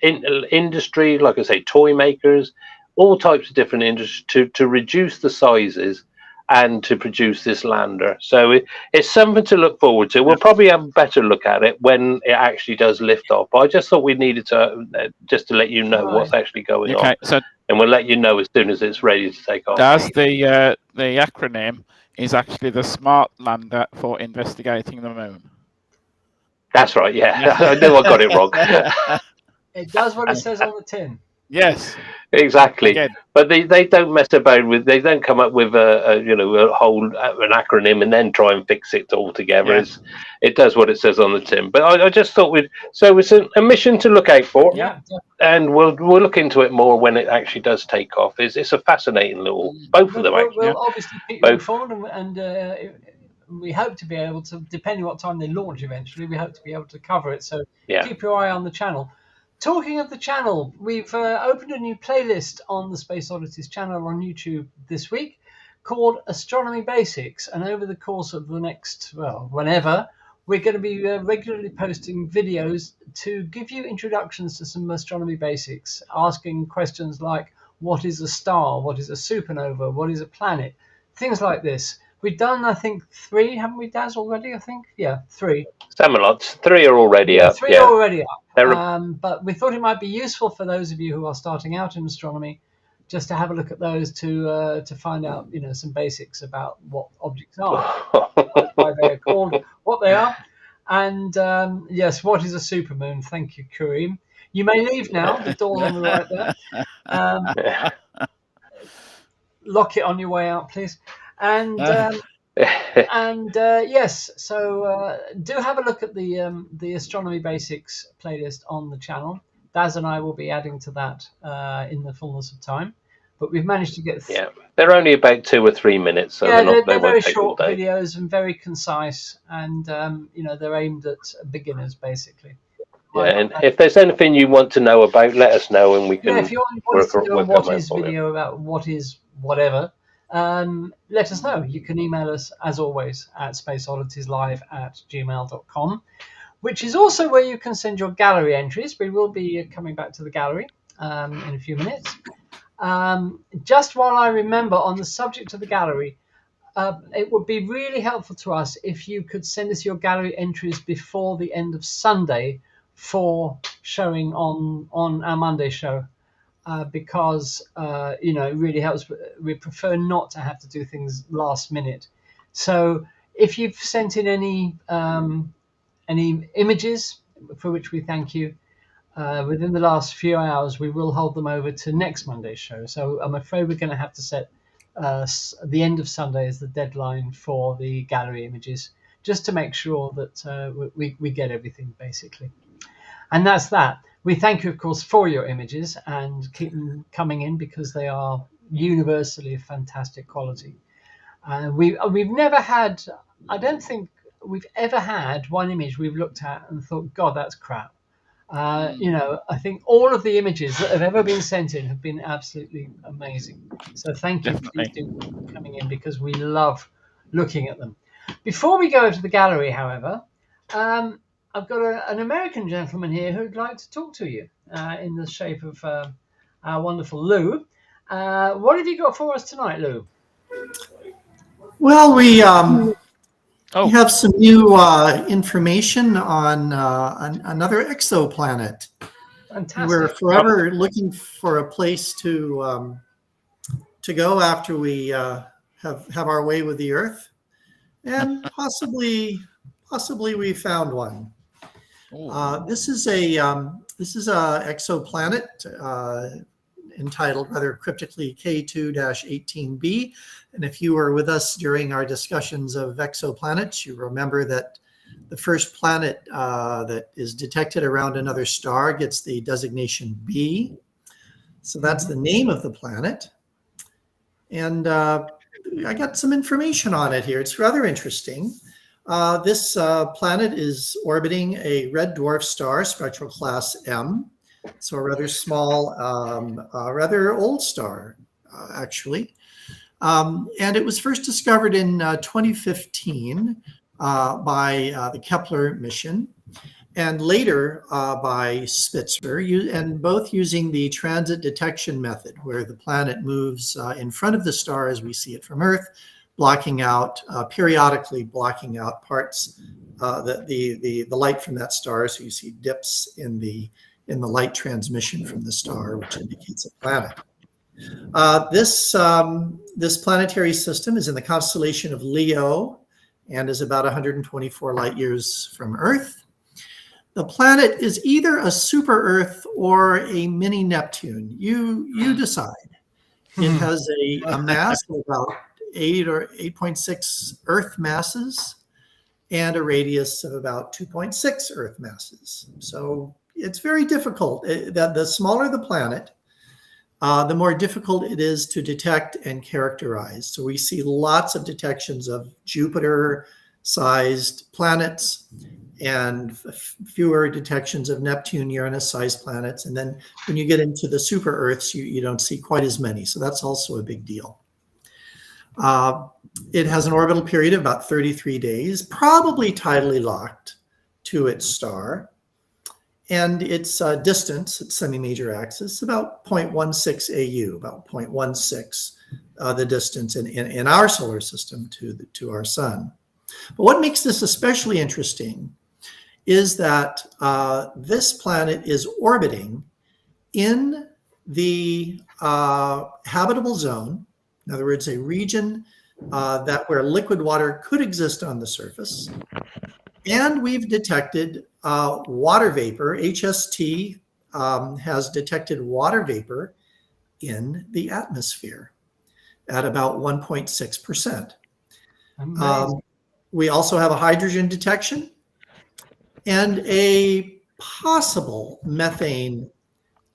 industry, like I say, toy makers, all types of different industries to reduce the sizes and to produce this lander. So it's something to look forward to. We'll probably have a better look at it when it actually does lift off. But I just thought we needed to just to let you know what's actually going on. So, and we'll let you know as soon as it's ready to take off. That's the acronym is actually the SMART lander for investigating the moon. That's right. Yeah, I knew I got it wrong. It does what it says on the tin. Yes, exactly. Again. But they don't mess about with. They don't come up with a whole an acronym and then try and fix it all together. Yeah. It does what it says on the tin. But I just thought so it's a mission to look out for. Yeah. And we'll look into it more when it actually does take off. It's a fascinating little, both of them actually. We'll obviously keep you informed, and we hope to be able to, depending on what time they launch eventually, we hope to be able to cover it. So keep your eye on the channel. Talking of the channel, we've opened a new playlist on the Space Oddities channel on YouTube this week called Astronomy Basics. And over the course of the next, whenever, we're going to be regularly posting videos to give you introductions to some astronomy basics, asking questions like, what is a star? What is a supernova? What is a planet? Things like this. We've done, I think, 3, haven't we, Daz, already, I think? Yeah, 3. Some lots. 3 are already up. 3 are already up. But we thought it might be useful for those of you who are starting out in astronomy just to have a look at those to find out, some basics about what objects are, why they are called, what they are. And, yes, what is a supermoon? Thank you, Kareem. You may leave now. The door's on the right there. Lock it on your way out, please. And yes, so do have a look at the Astronomy Basics playlist on the channel. Daz and I will be adding to that in the fullness of time. But we've managed to get... they're only about 2 or 3 minutes, so they're very short videos and very concise, and they're aimed at beginners basically. Yeah, and if there's anything you want to know about, let us know, and we can. If you want to do a what is video about what is whatever, let us know. You can email us, as always, at spaceodditieslive@gmail.com, which is also where you can send your gallery entries. We will be coming back to the gallery in a few minutes. Just while I remember, on the subject of the gallery, it would be really helpful to us if you could send us your gallery entries before the end of Sunday for showing on our Monday show. Because it really helps. We prefer not to have to do things last minute. So if you've sent in any images, for which we thank you, within the last few hours, we will hold them over to next Monday's show. So I'm afraid we're going to have to set the end of Sunday as the deadline for the gallery images, just to make sure that we get everything basically. And that's that. We thank you, of course, for your images, and keep them coming in because they are universally of fantastic quality. We've never had. I don't think we've ever had one image we've looked at and thought, God, that's crap. I think all of the images that have ever been sent in have been absolutely amazing. So thank you, Definitely. please do keep coming in because we love looking at them. Before we go to the gallery, however, I've got an American gentleman here who'd like to talk to you in the shape of our wonderful Lou. What have you got for us tonight, Lou? Well, we have some new information on another exoplanet. Fantastic. We're forever looking for a place to go after we have our way with the Earth, and possibly we found one. This is a exoplanet entitled rather cryptically K2-18b. And if you were with us during our discussions of exoplanets, you remember that the first planet that is detected around another star gets the designation B. So that's the name of the planet. And I got some information on it here. It's rather interesting. This planet is orbiting a red dwarf star, spectral class M. So a rather small, rather old star, actually. And it was first discovered in 2015 by the Kepler mission, and later by Spitzer, and both using the transit detection method, where the planet moves in front of the star as we see it from Earth, blocking out, periodically blocking out parts, the light from that star. So you see dips in the light transmission from the star, which indicates a planet. This planetary system is in the constellation of Leo and is about 124 light years from Earth. The planet is either a super Earth or a mini Neptune. You decide. It has a mass of about 8 or 8.6 Earth masses and a radius of about 2.6 Earth masses. So it's very difficult. The smaller the planet, the more difficult it is to detect and characterize. So we see lots of detections of Jupiter-sized planets and fewer detections of Neptune, Uranus-sized planets. And then when you get into the super Earths, you don't see quite as many. So that's also a big deal. It has an orbital period of about 33 days, probably tidally locked to its star. And its distance, its semi-major axis, about 0.16 AU, about 0.16 the distance in our solar system to our sun. But what makes this especially interesting is that this planet is orbiting in the habitable zone. In other words, a region where liquid water could exist on the surface. And we've detected water vapor. HST has detected water vapor in the atmosphere at about 1.6%. We also have a hydrogen detection and a possible methane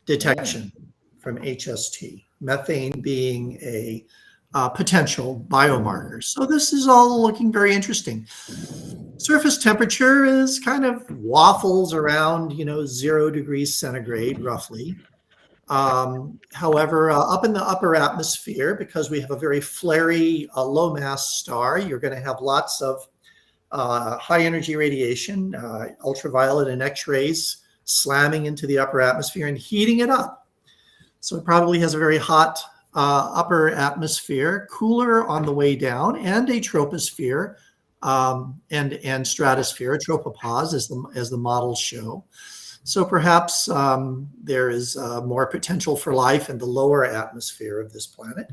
detection from HST, methane being a potential biomarker. So this is all looking very interesting. Surface temperature is kind of waffles around, 0 degrees centigrade, roughly. However, up in the upper atmosphere, because we have a very flary, low mass star, you're going to have lots of high energy radiation, ultraviolet and X-rays slamming into the upper atmosphere and heating it up. So it probably has a very hot upper atmosphere, cooler on the way down, and a troposphere and stratosphere, a tropopause, as the models show. So perhaps there is more potential for life in the lower atmosphere of this planet.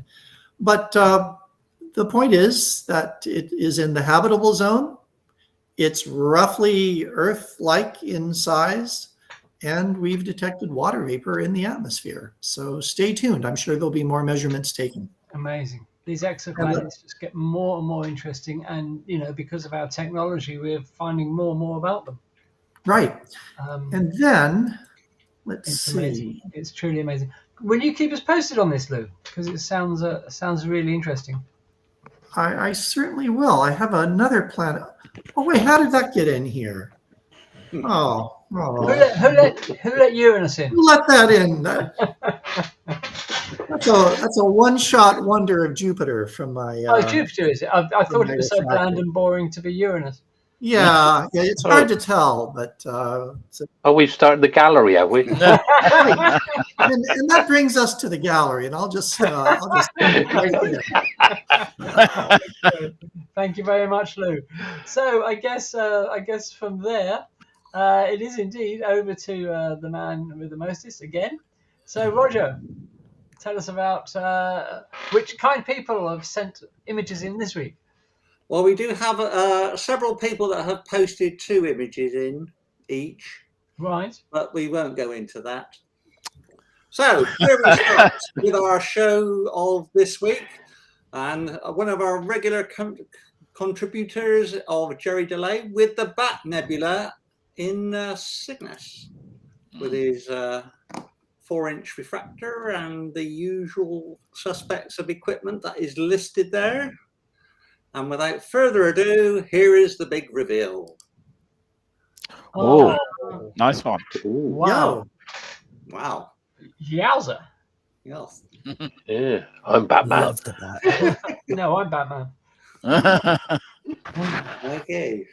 But the point is that it is in the habitable zone. It's roughly Earth-like in size, and we've detected water vapor in the atmosphere. So stay tuned. I'm sure there'll be more measurements taken. Amazing. These exoplanets just get more and more interesting. And, because of our technology, we're finding more and more about them. Right. And then, let's see. Amazing. It's truly amazing. Will you keep us posted on this, Lou? Because it sounds really interesting. I certainly will. I have another planet. Oh wait, how did that get in here? Oh, Who let Uranus in? who let that in? That's a one-shot wonder of Jupiter from my. Oh, Jupiter is it? I thought my it was so bland refractor. and boring to be Uranus. Yeah, it's hard to tell, but Oh, we've started the gallery, have we? and that brings us to the gallery, and I'll just right there. Thank you very much, Lou. So I guess from there, it is indeed over to the man with the mostest again. So Roger, tell us about which kind people have sent images in this week. Well, we do have several people that have posted 2 images in each, Right. but we won't go into that. So here we start with our show of this week, and one of our regular contributors of Jerry Delay with the Bat Nebula in Cygnus, with his 4-inch refractor and the usual suspects of equipment that is listed there. And without further ado, here is the big reveal. Oh, nice one. Wow. Wow. Yowza. Yes. Yeah, I'm Batman. Love the bat. No, I'm Batman. Okay.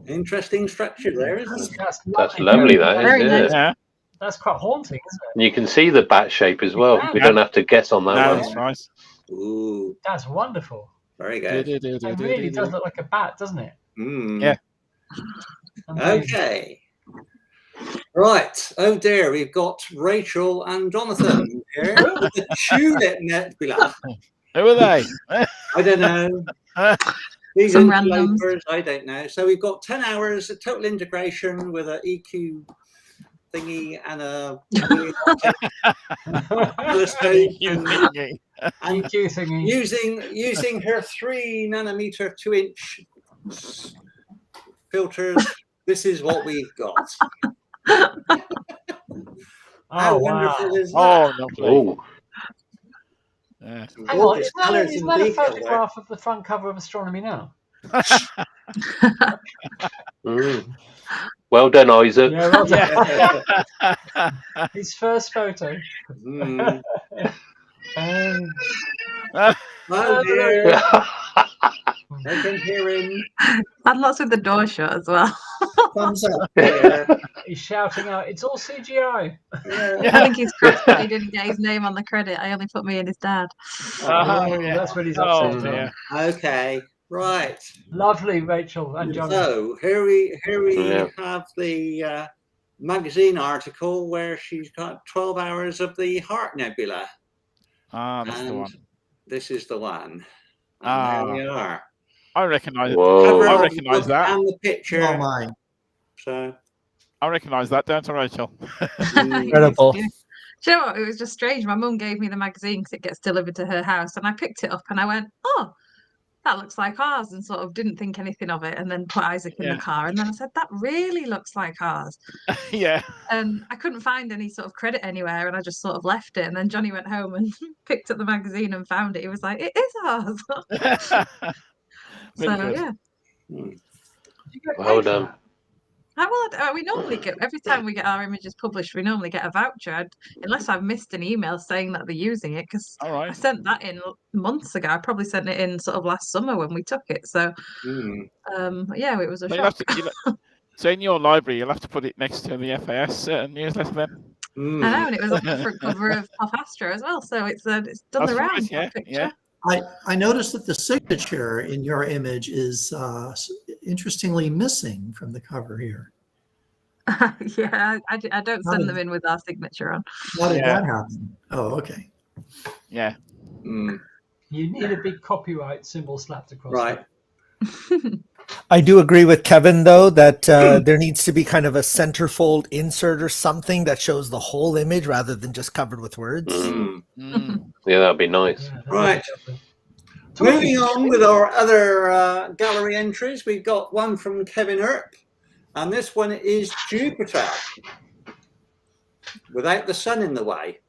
Interesting structure there, isn't it? That's lovely, that Very is. nice. Yeah, That's quite haunting, isn't it? And you can see the bat shape as well. We don't have to guess on that no, one. that's nice. Ooh, That's wonderful. very good. It really does look like a bat, doesn't it? Mm. Yeah. Amazing. Okay. Right. Oh dear, we've got Rachel and Jonathan here with the Tulip Nebula. Who are they? I don't know. These Some interlopers, I don't know. So we've got 10 hours of total integration with an EQ thingy and a telescope and EQ thingy. using her 3 nanometer 2-inch filters. This is what we've got. How Oh, wow. wonderful is that? Oh, lovely. Oh, Yeah. Hang on, isn't that a photograph of the front cover of Astronomy Now? Well done, Isaac. Yeah, well done. His first photo. Mm. Um, Oh dear, I can hear him. And lots with the door shut as well. Thumbs up. Yeah. he's shouting out, "It's all CGI." Yeah. I think he's crossed that he didn't get his name on the credit. I only put me and his dad. Oh, yeah. that's what he's Oh, upset dear. about. Okay, right. Lovely, Rachel and John. So here we Yeah. have the magazine article where she's got 12 hours of the Heart Nebula. Ah, that's the And one. this is the one. And Ah. there we are. I recognise it. Whoa. Cover I of the recognise book that. And the picture. Oh my. So I recognise that, don't I, Rachel? Incredible. Do you know what? It was just strange. My mum gave me the magazine because it gets delivered to her house, and I picked it up and I went, "Oh, that looks like ours," and sort of didn't think anything of it, and then put Isaac in Yeah. the car, and then I said, "That really looks like ours," Yeah. and I couldn't find any sort of credit anywhere, and I just sort of left it. And then Johnny went home and picked up the magazine and found it. He was like, "It is ours." Very So good. yeah. Did you get Well paid for done. that? We normally get, every time we get our images published, we normally get a voucher, unless I've missed an email saying that they're using it, because All I right. sent that in months ago. I probably sent it in sort of last summer when we took it. So yeah, it was a So, you'll have shock. to, so in your library, you'll have to put it next to the FAS newsletter then. I know, and it was on the front cover of Pop Astro as well. So it's done That's the right, rounds. yeah, That picture. yeah. I noticed that the signature in your image is interestingly missing from the cover here. Yeah, I don't send them in with our signature on. How did Yeah. that happen? Oh, okay. Yeah. Mm. You need a big copyright symbol slapped across. Right. it. I do agree with Kevin, though, that there needs to be kind of a centerfold insert or something that shows the whole image rather than just covered with words. Mm. Mm. Yeah, that'd be nice. Yeah, that Right. would be lovely. Moving on with our other gallery entries, we've got one from Kevin Earp, and this one is Jupiter without the sun in the way.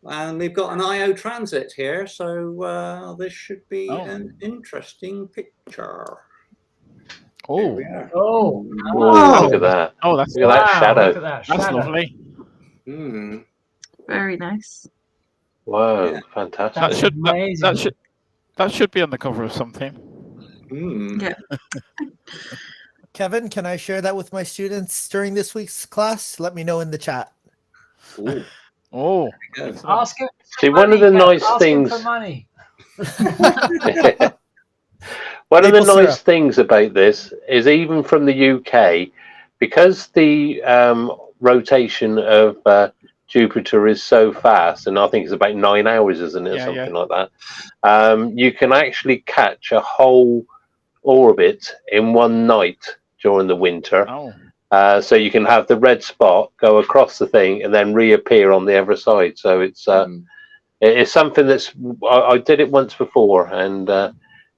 And we've got an IO transit here, so this should be an interesting picture. Here we are. Oh, Look at that. Oh, that's Look at that shadow. Look at that that's shadow. lovely. Mm. Very nice. Whoa, Yeah. fantastic. That's amazing. That should be on the cover of something. Mm. Yeah. Kevin, can I share that with my students during this week's class? Let me know in the chat. Ooh. Oh, Good. Ask him. See, one of the nice Ask things. him for money. One of the Maple nice syrup. things about this is even from the UK, because the rotation of Jupiter is so fast, and I think it's about 9 hours, isn't it, or Yeah, something like that. You can actually catch a whole orbit in one night during the winter. oh, So you can have the red spot go across the thing and then reappear on the other side. So it's something that's I did it once before, and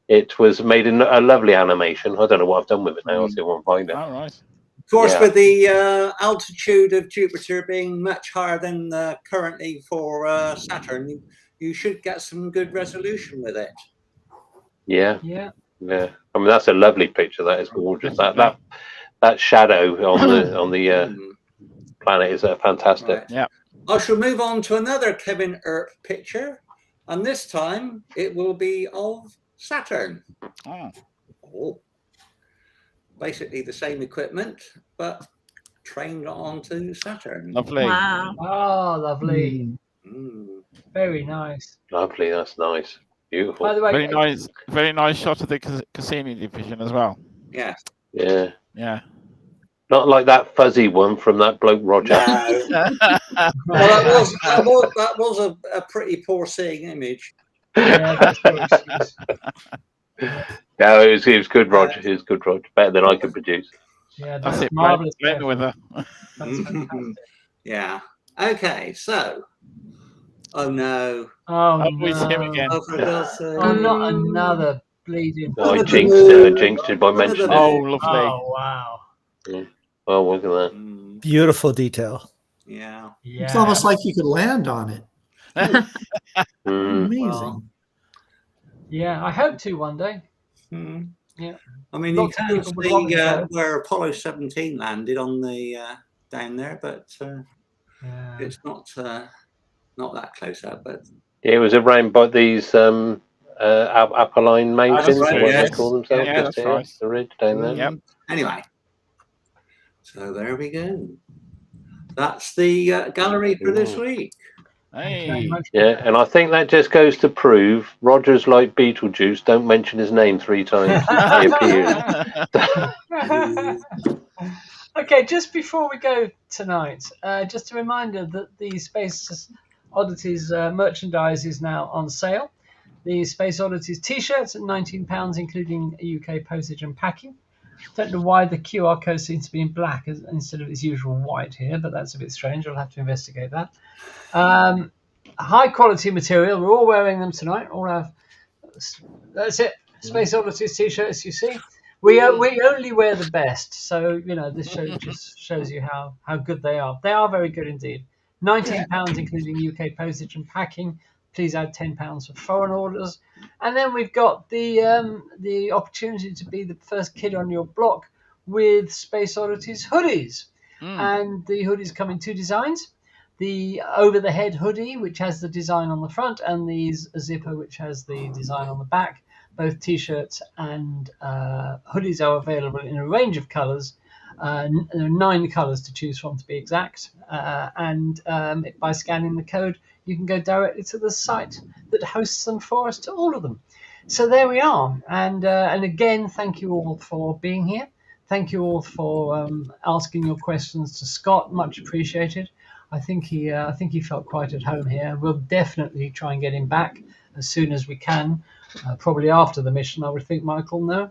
it was made in a lovely animation. I don't know what I've done with it now. I'll see if I can find it. all right. Of course, Yeah. with the altitude of Jupiter being much higher than currently for Saturn, you should get some good resolution with it. Yeah, Yeah. yeah. I mean, that's a lovely picture. That is gorgeous. That shadow on the planet is fantastic. Right. Yeah. I shall move on to another Kevin Earp picture, and this time it will be of Saturn. Oh, Oh. Basically the same equipment, but trained onto Saturn. lovely. Wow. Oh, lovely. Mm. Very nice. Lovely. That's nice. Beautiful. By the way, Very nice shot of the Cassini division as well. Yeah. Yeah. Yeah. Not like that fuzzy one from that bloke Roger. No. Well, that was a pretty poor seeing image. yeah, that's very excuse. No, it was good, Roger. It was good, Roger. Better than I could produce. Yeah, That's that's it. marvelous. Blame the weather. That's fantastic. Yeah. Okay, so. Oh no. Oh, It's him no. again. Oh, for God's sake. Oh, not another bleeding. I jinxed it. I jinxed it by mentioning Oh, it. lovely. Oh, wow. Oh, look at that. Mm, Beautiful detail. yeah. Yeah. It's almost like you could land on it. Mm. Amazing. Well, Yeah, I hope to one day. mm. Yeah. I mean, you Lots of can people would want see to go. where Apollo 17 landed on the down there, but Yeah. it's not that close up. But Yeah, it was around by these Apolline Mountains, right, or what yes. they call themselves. Yeah, just that's here, right. the ridge down there. Yep. Anyway, so there we go. That's the gallery for this week. Thank you very Hey. much. Yeah, and I think that just goes to prove Roger's like Beetlejuice. Don't mention his name 3 times. He appears. Okay, just before we go tonight, just a reminder that the Space Oddities merchandise is now on sale. The Space Oddities T-shirts at £19, including UK postage and packing. Don't know why the QR code seems to be in black instead of its usual white here, but that's a bit strange. I'll have to investigate that. High quality material. We're all wearing them tonight. All have. That's it. Space Oddities T-shirts. You see, we only wear the best. So this show just shows you how good they are. They are very good indeed. £19, including UK postage and packing. Please add £10 for foreign orders. And then we've got the opportunity to be the first kid on your block with Space Oddities hoodies. And the hoodies come in 2 designs. The over-the-head hoodie, which has the design on the front, and the zipper, which has the design on the back. Both T-shirts and hoodies are available in a range of colours. There are 9 colours to choose from, to be exact. And by scanning the code, you can go directly to the site that hosts them for us, to all of them. So there we are. And again, thank you all for being here. Thank you all for asking your questions to Scott. Much appreciated. I think he felt quite at home here. We'll definitely try and get him back as soon as we can. Probably after the mission, I would think, Michael. No.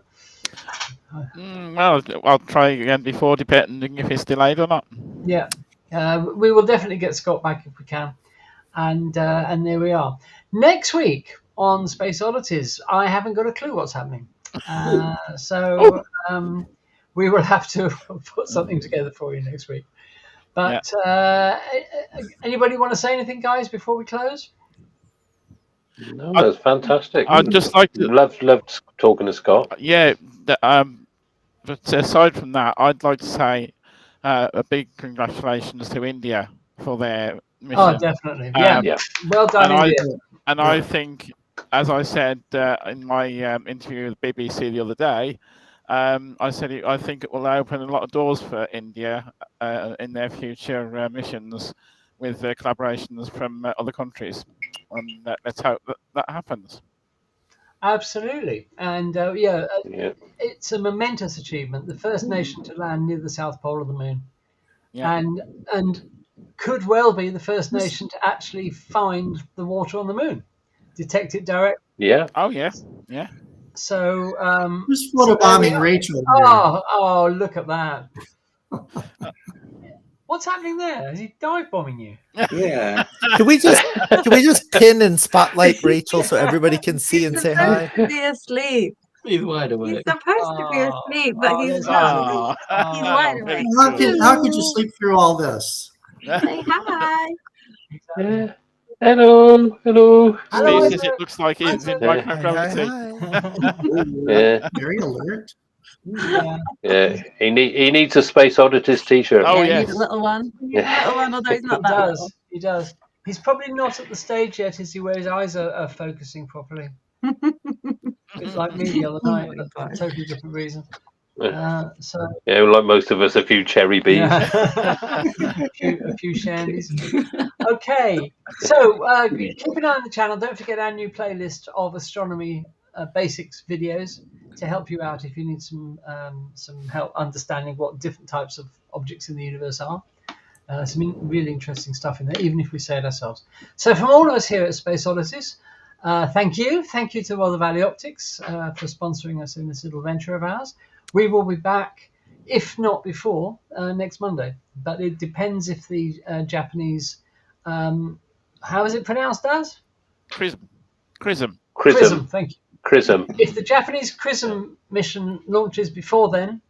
Well, I'll try again before, depending if it's delayed or not. Yeah, we will definitely get Scott back if we can. And there we are. Next week on Space Oddities, I haven't got a clue what's happening. So we will have to put something together for you next week. But anybody want to say anything, guys, before we close? No, that's fantastic. I'd just like to Loved talking to Scott. Yeah, but aside from that, I'd like to say a big congratulations to India for their mission. Oh, definitely. Yeah. Yeah. Well done, India. I think, as I said in my interview with BBC the other day, I said I think it will open a lot of doors for India in their future missions with collaborations from other countries. And let's hope that happens. Absolutely. And it's a momentous achievement. The first nation to land near the South Pole of the Moon. Yeah. And could well be the first nation to actually find the water on the moon, detect it direct. Yeah. Oh, yeah. Yeah. So Who's photobombing Rachel? Oh, look at that. What's happening there? Is he dive bombing you? Yeah. Can we just pin and spotlight Rachel so everybody can see and say hi? He's supposed to be asleep. He's wide He's awake. supposed to be asleep, but he's there's not. that. He's wide awake. How could you sleep through all this? Say hi. Yeah. Hello. Species, it looks like he's in microgravity. Yeah. Very alert. Yeah. He needs a Space Oddities T-shirt. Oh, He yes. needs a little one. He needs a little one, although he's not He that does. He does. He's probably not at the stage yet, is he, where his eyes are focusing properly. It's like me the other night, but for a totally different reason. Yeah, like most of us, a few cherry bees. Yeah. a few shandies. Okay, so keep an eye on the channel. Don't forget our new playlist of astronomy basics videos to help you out if you need some help understanding what different types of objects in the universe are. Some really interesting stuff in there, even if we say it ourselves. So from all of us here at Space Oddities, thank you to Weather Valley Optics for sponsoring us in this little venture of ours. We will be back, if not before, next Monday. But it depends if the Japanese, how is it pronounced as? Chrism. Thank you. Chrism. If the Japanese Chrism mission launches before then,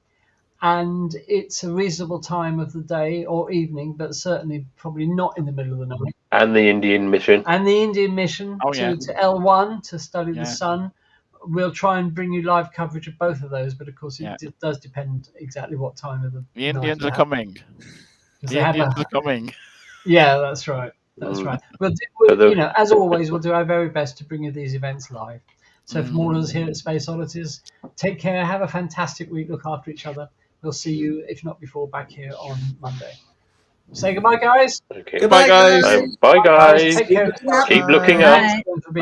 and it's a reasonable time of the day or evening, but certainly probably not in the middle of the night. And the Indian mission. To L1 to study the sun. We'll try and bring you live coverage of both of those, but of course it does depend exactly what time of the Indians are coming. The Indians are coming. Yeah, that's right. That's right. We'll as always, we'll do our very best to bring you these events live. So from all of us here at Space Oddities, take care, have a fantastic week, look after each other. We'll see you, if not before, back here on Monday. Say goodbye, guys. Okay. Goodbye, guys. Bye, guys. Take care. Keep looking up. Bye.